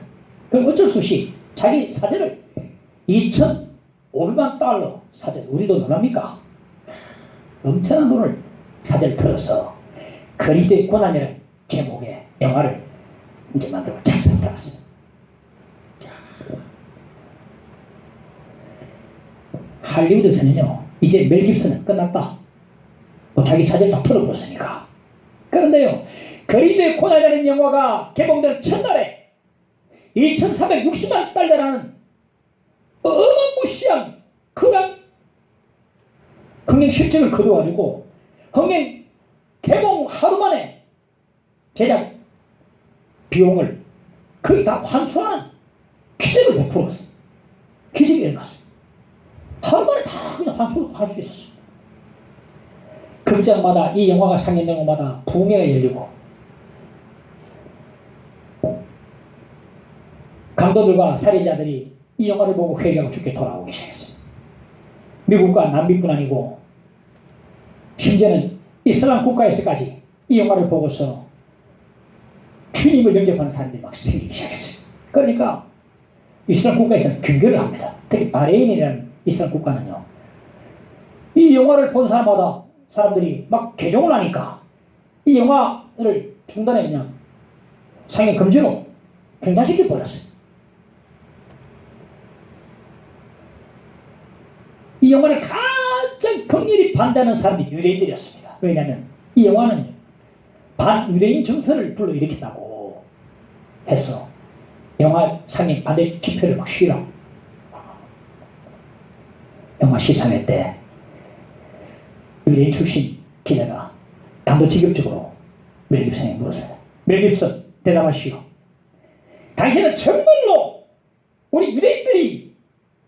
그럼 어쩔 수 없이 자기 사제를 2,500만 달러 사제, 우리 돈 얼마입니까? 엄청난 돈을 사제를 들어서 그리스도의 고난이라는 제목의 영화를 이제 만들고 작품을 들었습니다. 할리우드에서는요, 이제 멜 깁슨은 끝났다. 자기 사제를 다 털어버렸으니까. 그런데요, 그리스도의 고난이라는 영화가 개봉된 첫날에 2,460만 달러라는 어마무시한 그런 흥행 실적을 거둬가지고 흥행 개봉 하루 만에 제작 비용을 거의 다 환수하는 기적을 베풀었어. 기적이 일어났어. 하루 만에 다 그냥 환수할 수 있었어. 극장마다 이 영화가 상영된 곳마다 부흥회가 열리고 강도들과 살인자들이 이 영화를 보고 회개하고 죽게 돌아오기 시작했습니다. 미국과 남미뿐 아니고 심지어는 이슬람 국가에서까지 이 영화를 보고서 주님을 영접하는 사람들이 막 생기기 시작했어요. 그러니까 이슬람 국가에서는 경계를 합니다. 특히 바레인이라는 이슬람 국가는요, 이 영화를 본 사람마다 사람들이 막 개종을 하니까 이 영화를 중단에 그냥 상영 금지로 중단시켜 버렸어요. 이 영화를 가장 극렬히 반대하는 사람들이 유대인들이었습니다. 왜냐하면 이 영화는 반유대인 정서를 불러일으킨다고 해서 영화 상영 반대 집회를 막 쉬라고. 영화 시상회 때 유대인 출신 기자가 단도직입적으로 멜 깁슨에게 물었어요. 멜 깁슨, 대답하시오. 당신은 정말로 우리 유대인들이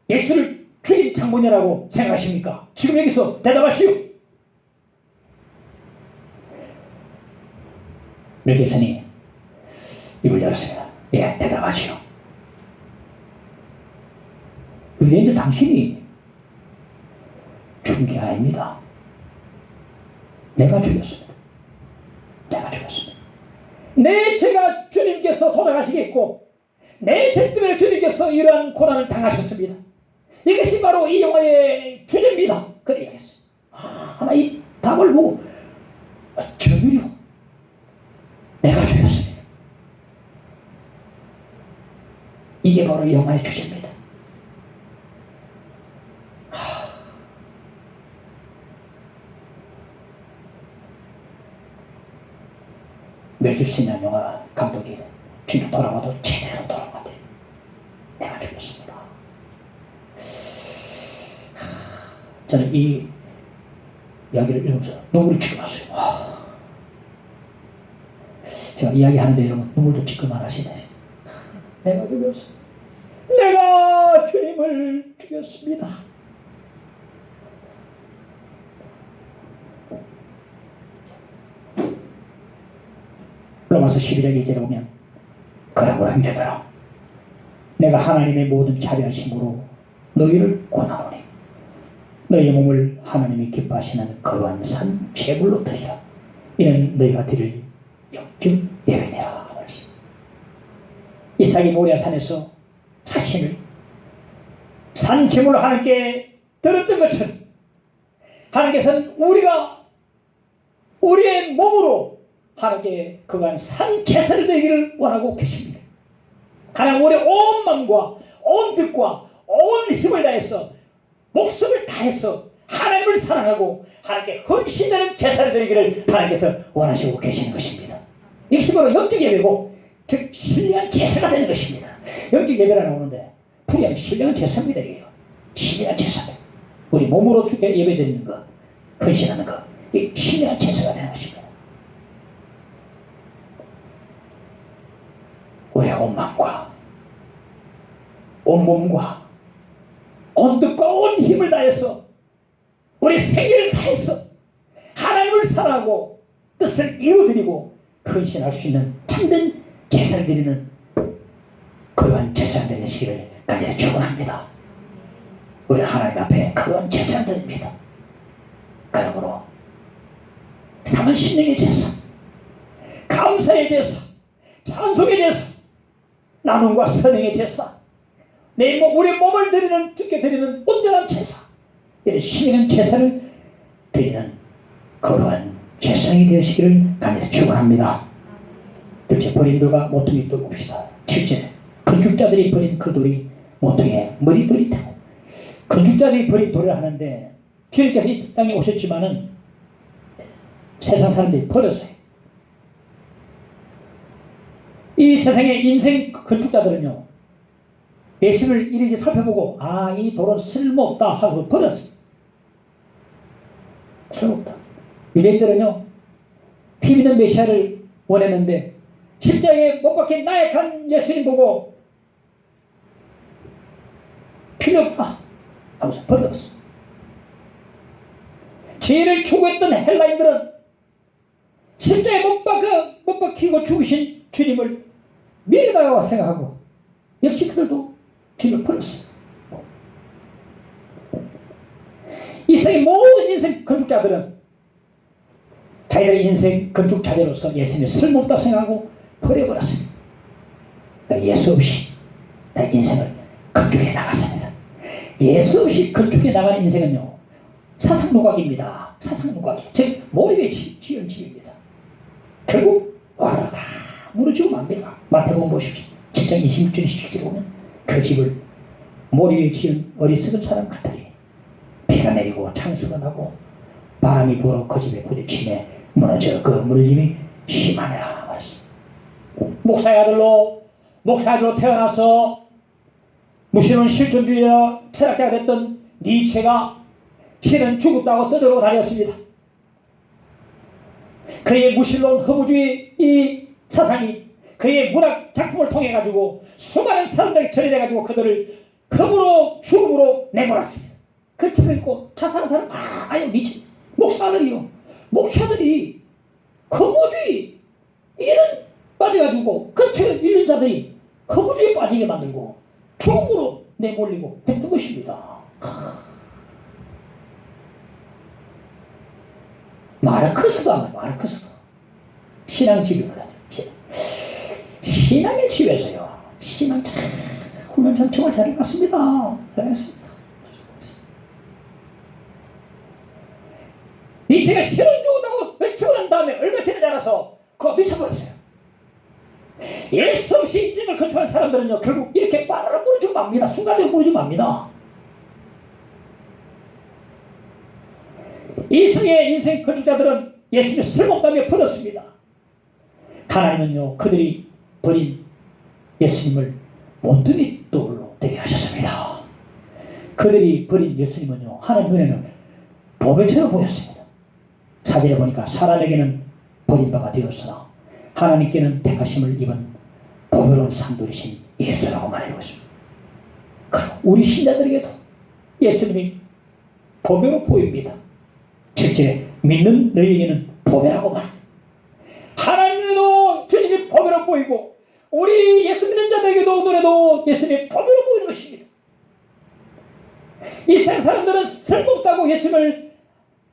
예수를 죽인 장본이라고 생각하십니까? 지금 여기서 대답하시오. 멜 깁슨이 입을 열었습니다. 예, 대답하시오. 유대인들 당신이 죽은 게 아닙니다. 내가 죽였습니다. 내가 죽였습니다. 내 죄가 주님께서 돌아가시겠고 내 죄 때문에 주님께서 이러한 고난을 당하셨습니다. 이것이 바로 이 영화의 주제입니다. 그래 이야기했어요. 하나 이 답을 보고 저들이요. 내가 죽였습니다. 이게 바로 영화의 주제입니다. 멜 깁슨이라는 영화 감독이 뒤로 돌아와도 제대로 돌아가대. 내가 죽였습니다. 저는 이 이야기를 읽으면서 눈물이 지금 났어요. 제가 이야기하는데 여러분 눈물도 지금만 하시네. 내가 죽였어. 내가 주님을 죽였습니다. 로마서 12장 1절에 보면 그러므로 형제들아 내가 하나님의 모든 자비하심으로 너희를 권하노니 너희의 몸을 하나님이 기뻐하시는 거룩한 산 제물로 드리라. 이는 너희가 드릴 영적 예배니라. 이삭이 모리아 산에서 자신을 산 제물로 하나님께 드렸던 것처럼 하나님께서는 우리가 우리의 몸으로 하나님께 그간 산 제사를 드리기를 원하고 계십니다. 하나님 우리의 온 마음과 온 뜻과 온 힘을 다해서 목숨을 다해서 하나님을 사랑하고 하나님께 헌신하는 제사를 드리기를 하나님께서 원하시고 계시는 것입니다. 이것이 바로 영적 예배고 즉 신령한 제사가 되는 것입니다. 영적 예배라 나오는데 불의한 신령한 제사입니다. 이게요. 신령한 제사. 우리 몸으로 주께 예배 드리는 것, 헌신하는 것, 이 신령한 제사가 되는 것입니다. 우리의 온 마음과 온 몸과 온 뜻과 온 힘을 다해서 우리 생애를 다해서 하나님을 사랑하고 뜻을 이루어드리고 헌신할 수 있는 참된 제사를 드리는 그러한 제사가 되시기를 간절히 축원합니다. 우리 하나님 앞에 그러한 제사를 드립니다. 그러므로 삼은 신령의 제사, 감사의 제사, 찬송의 제사, 나눔과 선행의 제사, 내 몸, 우리 몸을 드리는, 주께 드리는 온전한 제사, 이런 신령한 제사를 드리는 그러한 제사이 되시기를 간절히 축원합니다. 둘째, 버림돌과 모퉁이 돌 봅시다. 7절, 건축자들이 버린 그 돌이 모퉁이에 머리돌이 되고, 건축자들이 버린 돌을 하는데 주님께서 이 땅에 오셨지만은 세상 사람들이 버렸어요. 이 세상의 인생 건축자들은요, 예수를 이리지 살펴보고 이 돌은 쓸모없다 하고 버렸어요. 쓸모없다. 유대인들은요, 힘있는 메시아를 원했는데 십자가에 못 박힌 나약한 예수님 보고 필요 없다 하면서 버렸어. 죄를 추구했던 헬라인들은 십자가에 못 박히고 죽으신 주님을 미래다라고 생각하고 역시 그들도 주님을 버렸어. 이 세상의 모든 인생 건축자들은 자기들의 인생 건축 자재로서 예수님이 쓸모없다 생각하고 버려버렸습니다. 예수 없이 내 인생을 건축해 나갔습니다. 예수 없이 건축해 나가는 인생은요, 사상누각입니다. 사상누각이 즉 머리에 지은 집입니다. 결국 와라 다 무너지고 맙니다. 마태복음 보십시오. 7장 26절 27절 보면 그 집을 머리 위에 지은 어리석은 사람 같으리 비가 내리고 창수가 나고 바람이 불어 그 집에 부딪히네 무너져 그 물림이 심하니라. 목사의 아들로 태어나서 무신론 실존주의자 철학자가 됐던 니체가 신은 죽었다고 떠들고 다녔습니다. 그의 무신론 허무주의 이 사상이 그의 문학 작품을 통해 가지고 수많은 사람들이 처리돼 가지고 그들을 흠으로 죽음으로 내몰았습니다. 그 책을 읽고 자살한 사람 아니 니체 목사들이 허무주의 이런 빠져가지고 그 책을 읽는 자들이 허무주의에 빠지게 만들고 죽음으로 내몰리고 했던 것입니다. 마르크스도 신앙집이거든요. 신앙의 집에서요. 신앙 훈련 정말 잘 읽었습니다. 잘했습니다. 니체가 신앙 죽었다고 외치고 난 다음에 얼마 전에 자라서 그거 미쳐버렸어요. 예수 없이 인생을 거쳐간 사람들은요, 결국 이렇게 빠르게 무너지고 맙니다. 순간적으로 무너지고 맙니다. 이성의 인생 거주자들은 예수님의 설목담에 버렸습니다. 하나님은요, 그들이 버린 예수님을 못되니 돌로 되게 하셨습니다. 그들이 버린 예수님은요, 하나님 눈에는 보배처럼 보였습니다. 사절에 보니까 사람에게는 버린 바가 되었으나 하나님께는 택하심을 입은 보배로운 산돌이신 예수라고 말하고 있습니다. 우리 신자들에게도 예수님이 보배로 보입니다. 7절에 믿는 너희에게는 보배라고 말합니다. 하나님에도 주님이 보배로 보이고 우리 예수 믿는 자들에게도 눈에도 예수님이 보배로 보이는 것입니다. 이 세상 사람들은 쓸모없다고 예수님을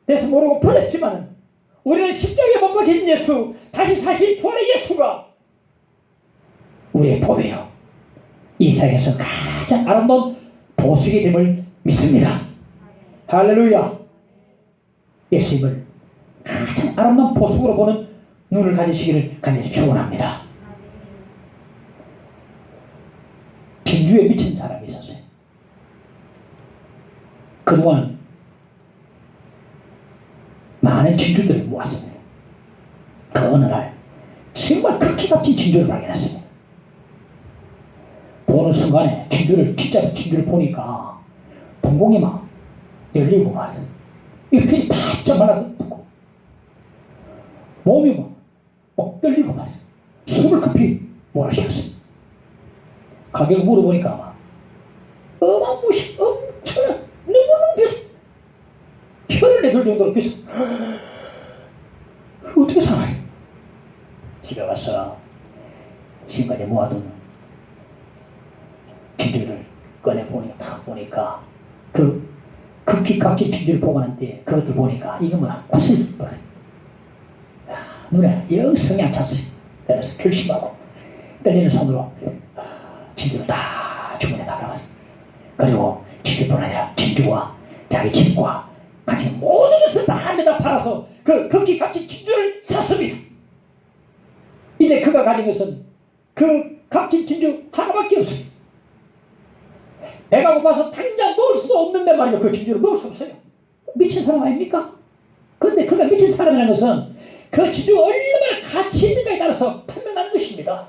대해서 모르고 버렸지만 우리는 십자가에 못 박히신 예수, 다시 사실 부활의 예수가 우리의 보배요, 이 세상에서 가장 아름다운 보석이 됨을 믿습니다. 할렐루야. 예수님을 가장 아름다운 보석으로 보는 눈을 가지시기를 간절히 축원합니다. 진주에 미친 사람이 있었어요. 그동안 많은 진주들을 모았습니다. 그 어느 날 정말 극히같이 진주를 발견했습니다. 보는 순간에 진짜 진주를 보니까 동공이 막 열리고 말이야. 이 휘이 바짝 말라붙고 몸이 막 떨리고 말이야. 숨을 급히 몰아쉬었습니다. 가격을 물어보니까 막 어마무시 엄청난 너무너무 비싸. 혀를 내둘 정도로 비싸. 어떻게 살아요? 집에 와서 지금까지 모아둔 진주를 꺼내보니까 딱 보니까 그 극히 값진 진주를 보고 난 뒤에 그것들 보니까 이거 뭐야 구슬 눈에 영 성향 찼어요. 그래서 결심하고 떨리는 손으로 진주를 다 주문에 달아왔어요. 그리고 진주뿐 아니라 진주와 자기 집과 같이 모든 것을 다 한 데다 팔아서 그 극히 값진 진주를 샀습니다. 이제 그가 가진 것은 그 값진 진주 하나밖에 없어요. 배가 고파서 당장 먹을 수도 없는데 말이죠. 그 진주를 먹을 수 없어요. 미친 사람 아닙니까? 그런데 그가 미친 사람이라는 것은 그 진주가 얼마나 가치 있는가에 따라서 판명하는 것입니다.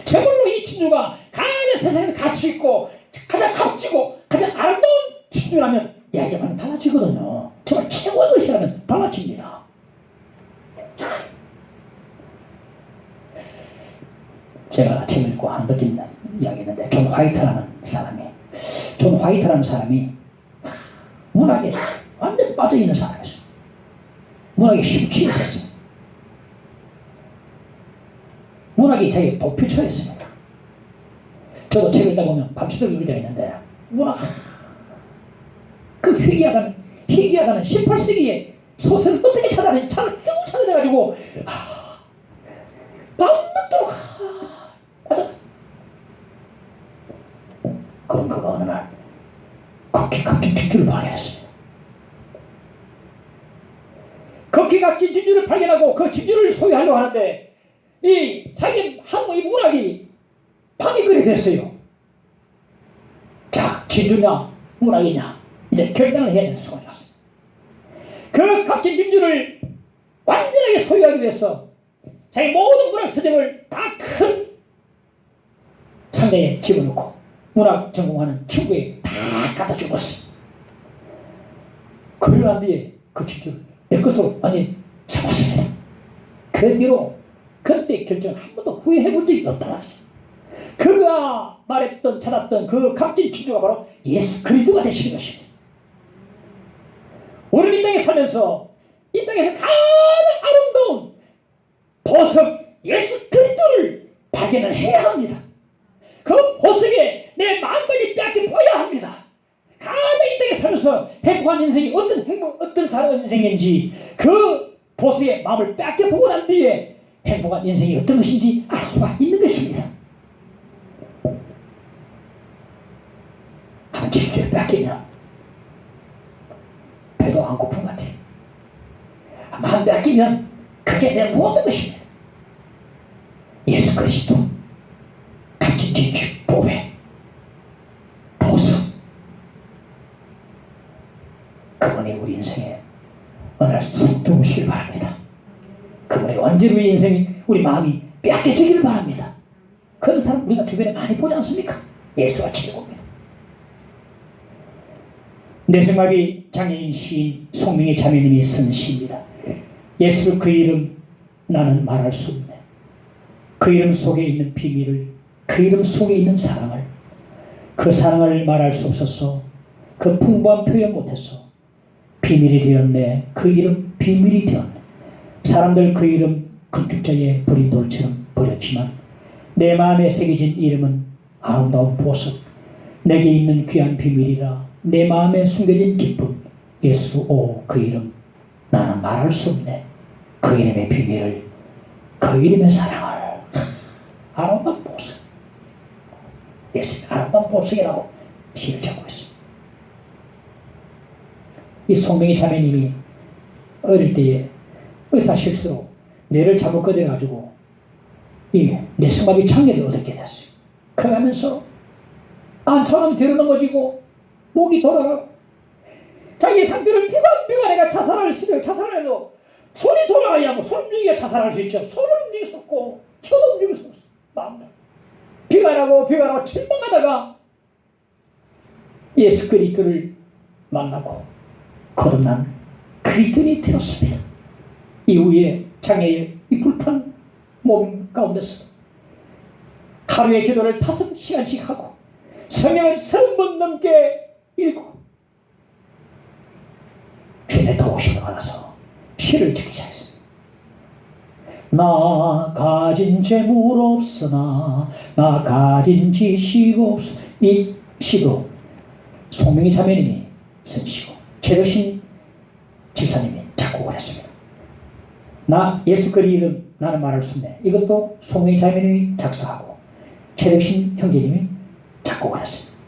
저걸로 이 진주가 가장 세상에 가치 있고 가장 값지고 가장 아름다운 진주라면 이야기만 달라지거든요. 정말 최고의 것이라면 달라집니다. 제가 책을 읽고 한 느낀 이야기였는데 존 화이트라는 사람이 문학에 완전 빠져있는 사람이었어요. 문학에 심취해 있었어요. 문학이 되게 도피처였습니다. 저도 책을 읽다 보면 밤새도록 읽을 때가 있는데 문학 그 희귀하다는 18세기의 소설을 어떻게 찾아내지 겨우 찾아내가지고 밤늦도록 맞아. 그럼 그가 어느 날 극히 값진 진주를 발견했습니다. 극히 값진 진주를 발견하고 그 진주를 소유하려고 하는데 이 자기 한국의 문학이 방해거리 됐어요. 자, 진주냐 문학이냐 이제 결단을 해야 되는 순간이 왔습니다. 그 값진 진주를 완전하게 소유하기 위해서 자기 모든 문학 서적을 다 큰 상자에 집어넣고 문학 전공하는 친구에 다 갖다 주었습니다. 그러고 난 뒤에 그 진주를 내 것으로 완전히 잡았습니다. 그 뒤로 그때 결정을 한 번도 후회해 본 적이 없다는 것입니다. 그가 말했던 찾았던 그 값진 진주가 바로 예수 그리스도가 되시는 것입니다. 우리는 이 땅에 살면서 이 땅에서 가장 아름다운 보석 예수 그리스도를 발견을 해야 합니다. 그 보석에 내 마음까지 빼앗겨보아야 합니다. 가장 이 땅에 살면서 행복한 인생이 어떤 사람의 인생인지 그 보석에 마음을 빼앗겨보고 난 뒤에 행복한 인생이 어떤 것인지 알 수가 있는 것입니다. 한 진주를 빼앗기면 배도 안 고픈 것 같아요. 마음 빼앗기면 그게 내 모든 것입니다. 예수 그리스도 같이 뒤집 보배 보석, 그분이 우리 인생에 어느 날 쑥 들어오시길 바랍니다. 그분의 완전히 우리 인생이, 우리 마음이 빼앗겨지기를 바랍니다. 그런 사람 우리가 주변에 많이 보지 않습니까? 예수가 최고입니다. 내생마비 장애인 시인 송명의 자매님이 쓴 시입니다. 예수 그 이름 나는 말할 수 없네. 그 이름 속에 있는 비밀을, 그 이름 속에 있는 사랑을, 그 사랑을 말할 수 없어서 그 풍부한 표현 못해서 비밀이 되었네. 그 이름 비밀이 되었네. 사람들 그 이름 건축자의 버린 돌처럼 버렸지만 내 마음에 새겨진 이름은 아름다운 보석, 내게 있는 귀한 비밀이라. 내 마음에 숨겨진 기쁨, 예수 오 그 이름 나는 말할 수 없네. 그 이름의 비밀을, 그 이름의 사랑을. 아름다운 보석, 예수 아름다운 보석이라고 시를 적고 있습니다. 이 송명희 자매님이 어릴 때에 의사 실수로 뇌를 잘못 꺼내가지고 이 뇌승마비 장애를 얻게 됐어요. 그러면서 안처럼 뒤로 넘어지고 목이 돌아가고 자기 상태를 비관해가 자살을 시도해. 자살을 해도 손이 돌아가야 뭐 손 움직이가 자살할 수 있죠. 손을 움직일 수 없고 혀도 움직일 수 없어. 마음도 비관하고 실망하다가 예수 그리스도를 만나고 거듭난 그리스도인이 되었습니다. 이후에 장애의 이 불편 몸 가운데서 하루의 기도를 5시간씩 하고 성경을 30번 넘게 읽고 주님의 도우심을 받아서 시를 주기 시작했습니다. 나 가진 재물 없으나 나 가진 지식 없으나, 이 시도 송명희 자매님이 쓴 시고 최덕신 집사님이 작곡을 했습니다. 나 예수 그리 이름 나는 말할 수 없네. 이것도 송명희 자매님이 작사하고 최덕신 형제님이 작곡을 했습니다.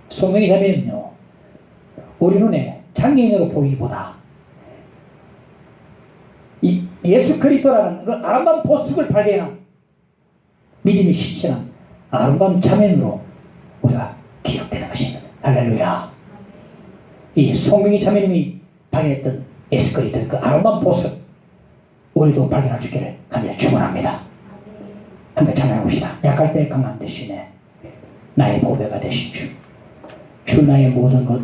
송명희 자매는요, 우리 눈에 장애인으로 보이기보다 이 예수 그리스도라는 그 아름다운 보석을 발견한 믿음이 실천한 아름다운 자매으로 우리가 기록되는 것입니다. 할렐루야. 이 송명희 자매님이 발견했던 예수 그리스도의 그 아름다운 보석, 우리도 발견할 수 있기를 간절히 축원합니다. 함께 찬양해봅시다. 약할 때 강한 대신에 나의 보배가 되신 주, 주 나의 모든 것,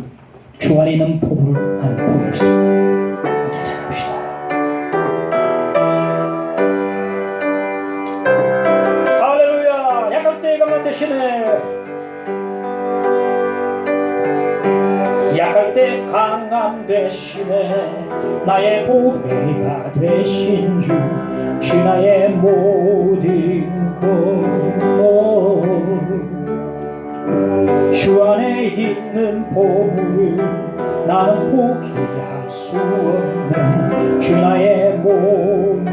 주 안에 있는 포부를 나는 보였습니다. 함께 찬양합시다. 할렐루야. 약할 때 강한 대신에, 약할 때 강한 대신에 나의 보배가 되신 주, 주 나의 모든 것, 주 안에 있는 보물을 나는 포기할 수 없는 주 나의 몸,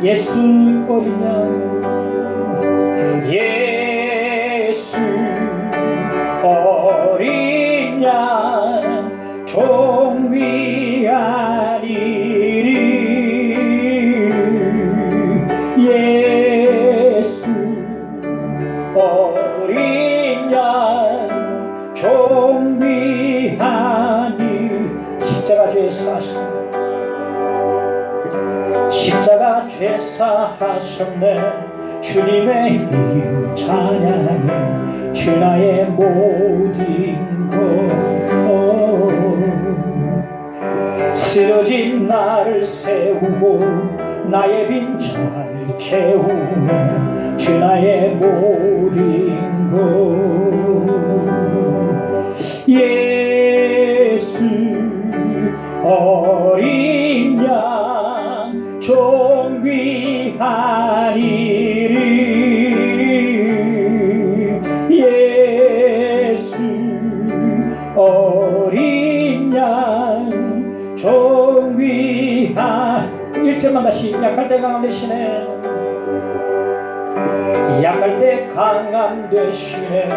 예수 어린 양, 예수 어린 양, 종위하리리. 예수 어린 양, 종위하니. 십자가 죄 사셨네, 십자가 죄 사하셨네. 주님의 이름 찬양해, 주 나의 모든 것, 쓰러진 나를 세우고 나의 빈자를 채우네. 주 나의 모든 것, 예수 어린 양, 존귀하리리. 예수 어린 양, 존귀하. 1절만 다시. 약할 때 강한 대신에, 약할 때 강한 대신에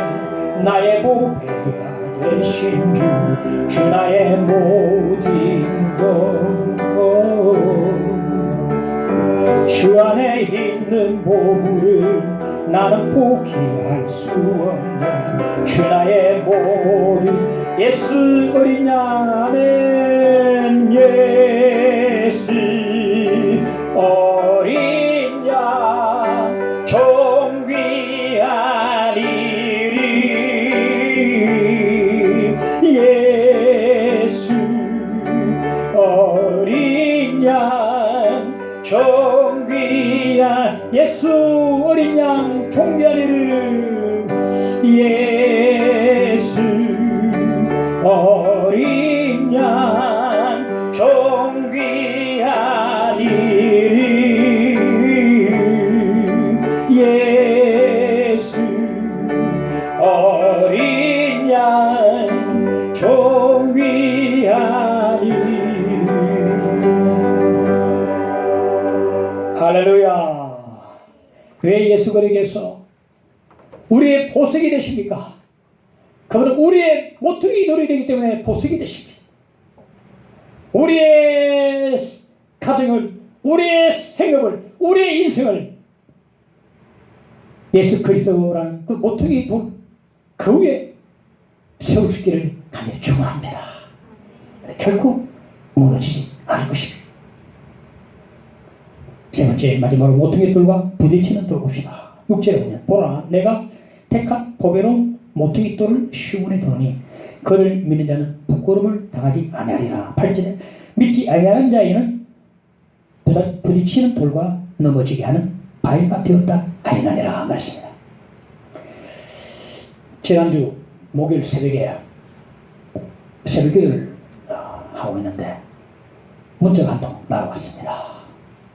나의 보배가 되신 주, 주 나의 모든 것, 주 안에 있는 보물을 나는 포기할 수 없네. 주 나의 모든 예수 어린 양. 아멘. 예수 어린 양 존귀한 이름. 예수 어린 양 존귀한 예수 어린 양 존귀한 이름. 예수 어린 양 존귀한 이름. 예수 어린 양 존귀한 이름. 할렐루야. 왜 예수 그리께서 우리의 보석이 되십니까? 그분은 우리의 모퉁이 돌이 되기 때문에 보석이 되십니다. 우리의 가정을, 우리의 생업을, 우리의 인생을 예수 그리스도라는 그 모퉁이 돌 그 위에 세울 수 있기를 간절히 축원합니다. 결코 무너지지 않을 것입니다. 세 번째, 마지막으로 모퉁이 돌과 부딪히는 돌 봅시다. 6절에 보면 보라 내가 택한 보배로운 모퉁이 돌을 시온에 두니 그를 믿는 자는 부끄러움을 당하지 아니하리라. 8절에 믿지 아니하는 자에게는 부딪히는 돌과 넘어지게 하는 바위가 되었다 하리나니라 말씀입니다. 지난주 목요일 새벽에 새벽기도를 하고 있는데 문자가 한 통 날아왔습니다.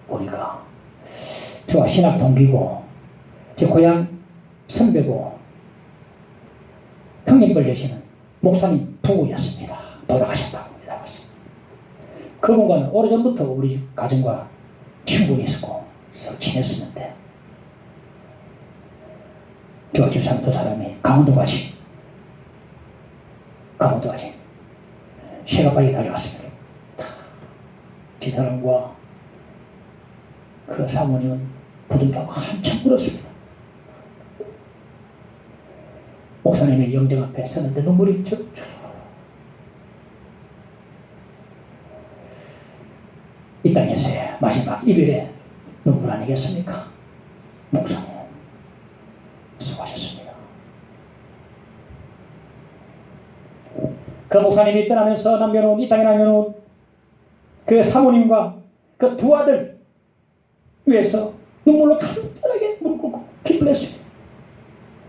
보니까 저와 신학 동기고 제 고향 선배고 형님뻘 되시는 목사님 부부였습니다. 돌아가셨다고 나왔습니다. 그분과는 오래전부터 우리 가정과 친분이 있었고 친했었는데 저 집사람 두 사람이 강원도까지 새가 빨리 달려왔습니다. 집사람과 그 사모님은 부둥켜고 한참 울었습니다. 목사님이 영정 앞에 서는데 눈물이 쭉쭉. 이 땅에서의 마지막 이별의 눈물 아니겠습니까? 목사님 수고하셨습니다. 그 목사님이 떠나면서 남겨놓은 이 땅에 남겨놓은 그 사모님과 그 두 아들 위해서 눈물로 간절하게 무릎 꿇고 기도했습니다.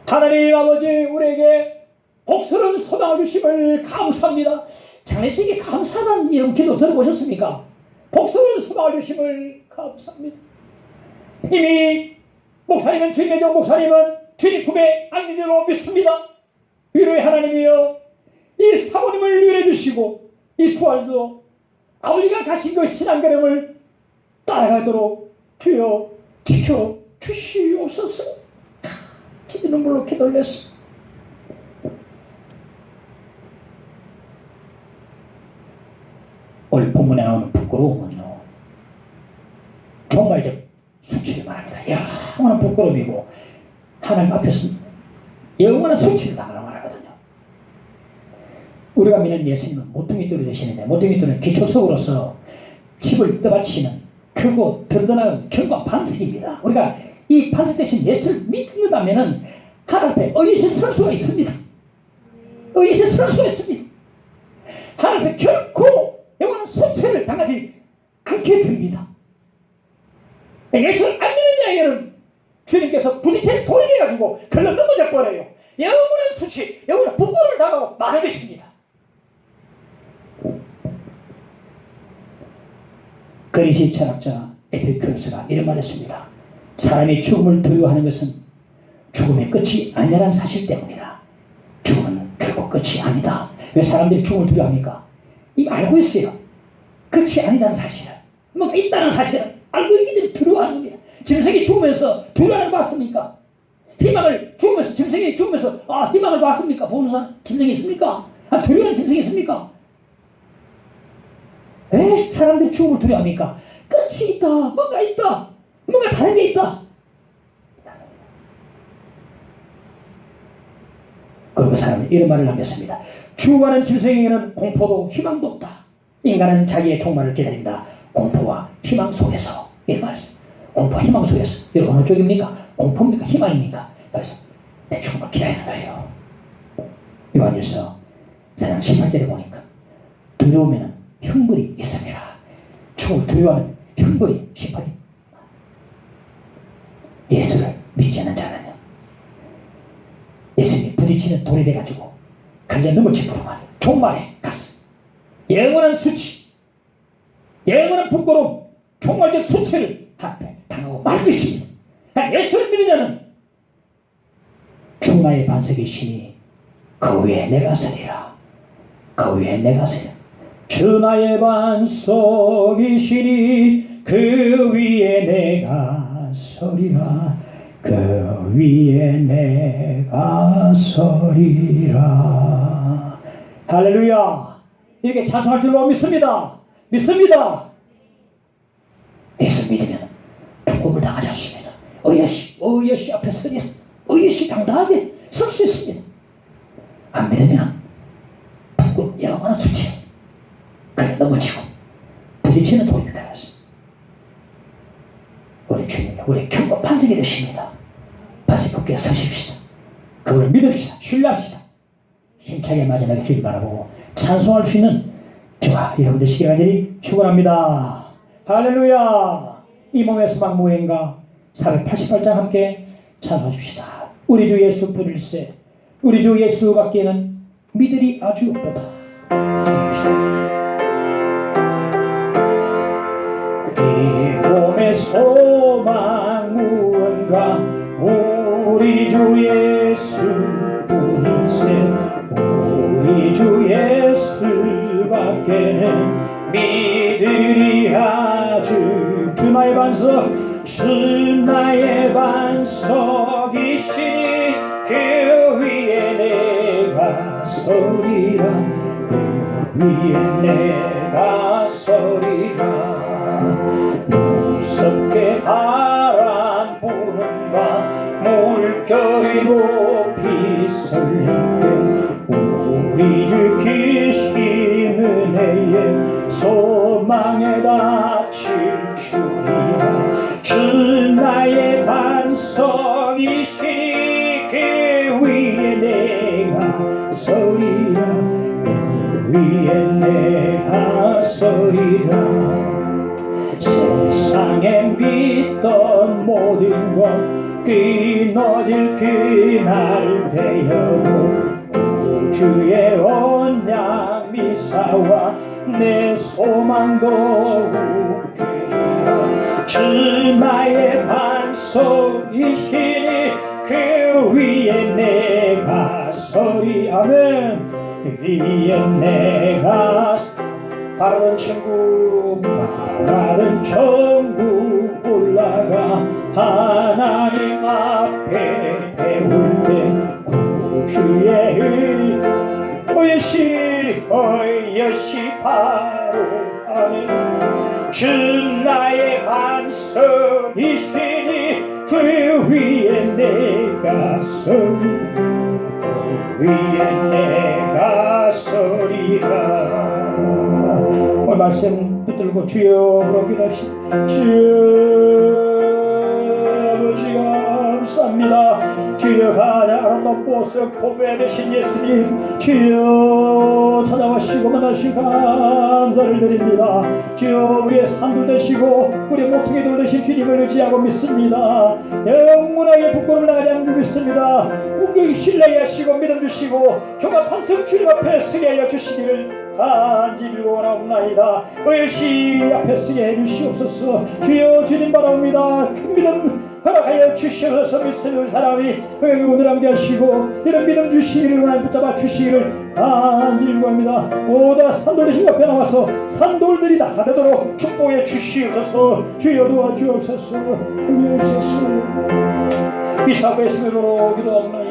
하나님 아버지 우리에게 복스러운 소망을 주심을 감사합니다. 장례식에 감사하다는 이런 기도 들어보셨습니까? 복스러운 소망을 주심을 감사합니다. 이미 목사님은 주님의 종 목사님은 주님 품에 안긴 줄로 믿습니다. 위로의 하나님이여 이 사모님을 위로해 주시고 이 두 아들도 아버지가 가신 그 신앙걸음을 따라가도록 주여 지켜 주시옵소서. 진짜 눈물로 기도를 했습니다. 오늘 본문에 나오는 부끄러움은요 정말 수치를 말합니다. 영원한 부끄러움이고 하나님 앞에서 영원한 수치를 당하는 말하거든요. 우리가 믿는 예수님은 모퉁이 돌이 되시는데 모퉁이 돌은 기초석으로서 집을 떠받치는 크고 든든한 견고한 반석입니다. 우리가 이 반석 대신 예수를 믿는다면 하나님 앞에 의젓이 설 수가 있습니다. 의젓이 설 수가 있습니다. 하나님 앞에 결코 영원한 수치를 당하지 않게 됩니다. 예수를 안 믿는 자에게는 주님께서 부딪힌 돌이 돼가지고 걸러 넘어져 버려요. 영원한 수치, 영원한 부끄러움을 당하고 마는 것입니다. 그리스 철학자 에피큐러스가 이런 말했습니다. 사람이 죽음을 두려워하는 것은 죽음의 끝이 아니라는 사실 때문이다. 죽음은 결코 끝이 아니다. 왜 사람들이 죽음을 두려워합니까? 이거 알고 있어요. 끝이 아니라는 사실은, 뭔가 있다는 사실은 알고 있기 때문에 두려워하는 겁니다. 짐승이 죽으면서 두려워하는 거 봤습니까? 희망을 죽으면서, 짐승이 죽으면서 희망을 봤습니까? 보는 사람 짐승이 있습니까? 두려워하는 짐승이 있습니까? 왜 사람들이 죽음을 두려워합니까? 끝이 있다, 뭔가 있다. 뭔가 다른 게 있다. 그리고 그 사람은 이런 말을 남겼습니다. 죽어가는 짐승에게는 공포도 희망도 없다. 인간은 자기의 종말을 기다린다. 공포와 희망 속에서. 이 말씀. 공포와 희망 속에서. 여러분 어느 쪽입니까? 공포입니까? 희망입니까? 그래서 내 죽음을 기다리는 거예요. 요한일서 4장 18절에 보니까 두려우면 흉불이 있습니다. 죽음을 두려워하는 흉불이 18이. 예수를 믿지 않는 자는요, 예수님이 부딪히는 돌이 돼가지고 걸려 넘어지므로 말이에요. 종말에 갔어. 영원한 수치, 영원한 부끄러움, 종말적 수치를 앞에 당하고 말 것입니다. 예수를 믿는 자는 주나의 반석이 시니 그 위에 내가 서리라. 그 위에 내가 서리라. 주나의 반석이 시니 그 위에 내가 서리라. 그 위에 내가 서리라. 할렐루야. 이렇게 찬송할 줄로 믿습니다. 믿습니다. 예수 믿으면 부끄러움을 당하지 않습니다. 의여시 앞에 서리라. 의여시 당당하게 설 수 있습니다. 안 믿으면 부끄러움, 영원한 수치, 그래 넘어지고 부딪히는 돌이 되었습니다. 우리 주님, 우리 경고 반석이 되십니다. 반석 굳게 서십시다. 그걸 믿읍시다. 신뢰합시다. 힘차게 마지막에 주님 바라보고 찬송할 수 있는 저와 여러분들 시간이 축원합니다. 할렐루야. 이 몸의 수박 무행가 488장 함께 찬송하십시다. 우리 주 예수 부를세. 우리 주 예수밖에는 믿으리 아주 없도다. 이 몸의 소망 무언가 우리 주 예수 부를세. 우리 주 예수밖에는 믿으리 아주. 주 나의 반석, 주 나의 반석이시니 그 위에 내가 서리라. 그 위에 내가 서리라. 무섭게 바람 부는 밤 물결이 높이 설릴 때 우리 주 기신 은혜에 소망에다 칠추리라. 주 나의 반석이시니 그 위에 내가 서리라. 그 위에 내가 서리라. 세상에 믿던 모든 것 끊어질 그날 되어도 주의 언약 미사와 내 소망도 웃기리라. 주 나의 반석이시니 그 위에 내가 서리. 아멘. 위에 내가 바라던 천국 올라가 하나님 앞에 배울 때 구주의 의여시 바로 아멘. 주 나의 반석이시니 그 위에 내가 서리. 그 위에 내가 서리라. 오늘 말씀 붙들고 주여 부르고 기도합시다. 주여 아버지 감사합니다. 주여 가장 아름다운 보석 보배 되신 예수님, 주여 찾아오시고 만나시고 감사를 드립니다. 주여 우리의 산돌 되시고 우리의 모퉁이 돌 되신 주님을 의지하고 믿습니다. 영원하게 부끄러움을 나가지 않고 믿습니다. 우리 신뢰 하시고 믿음 주시고 경합한 성 주님 앞에 서게 하여 주시기를 간절히 원하옵나이다. 의시 앞에 서게 해주시옵소서. 주여 주님 바라옵니다. 큰 믿음 허락하여 주시옵소서. 믿는 사람이 오늘 함께 하시고 이런 믿음 주시기를 원하는 붙잡아 주시기를 간절히 구합니다. 오다 산돌 되신 앞에 나와서 산돌들이 다 되도록 축복해 주시옵소서. 주여 도와주옵소서. 주옵소서. 이 사고의 스스로 기도하옵나이다.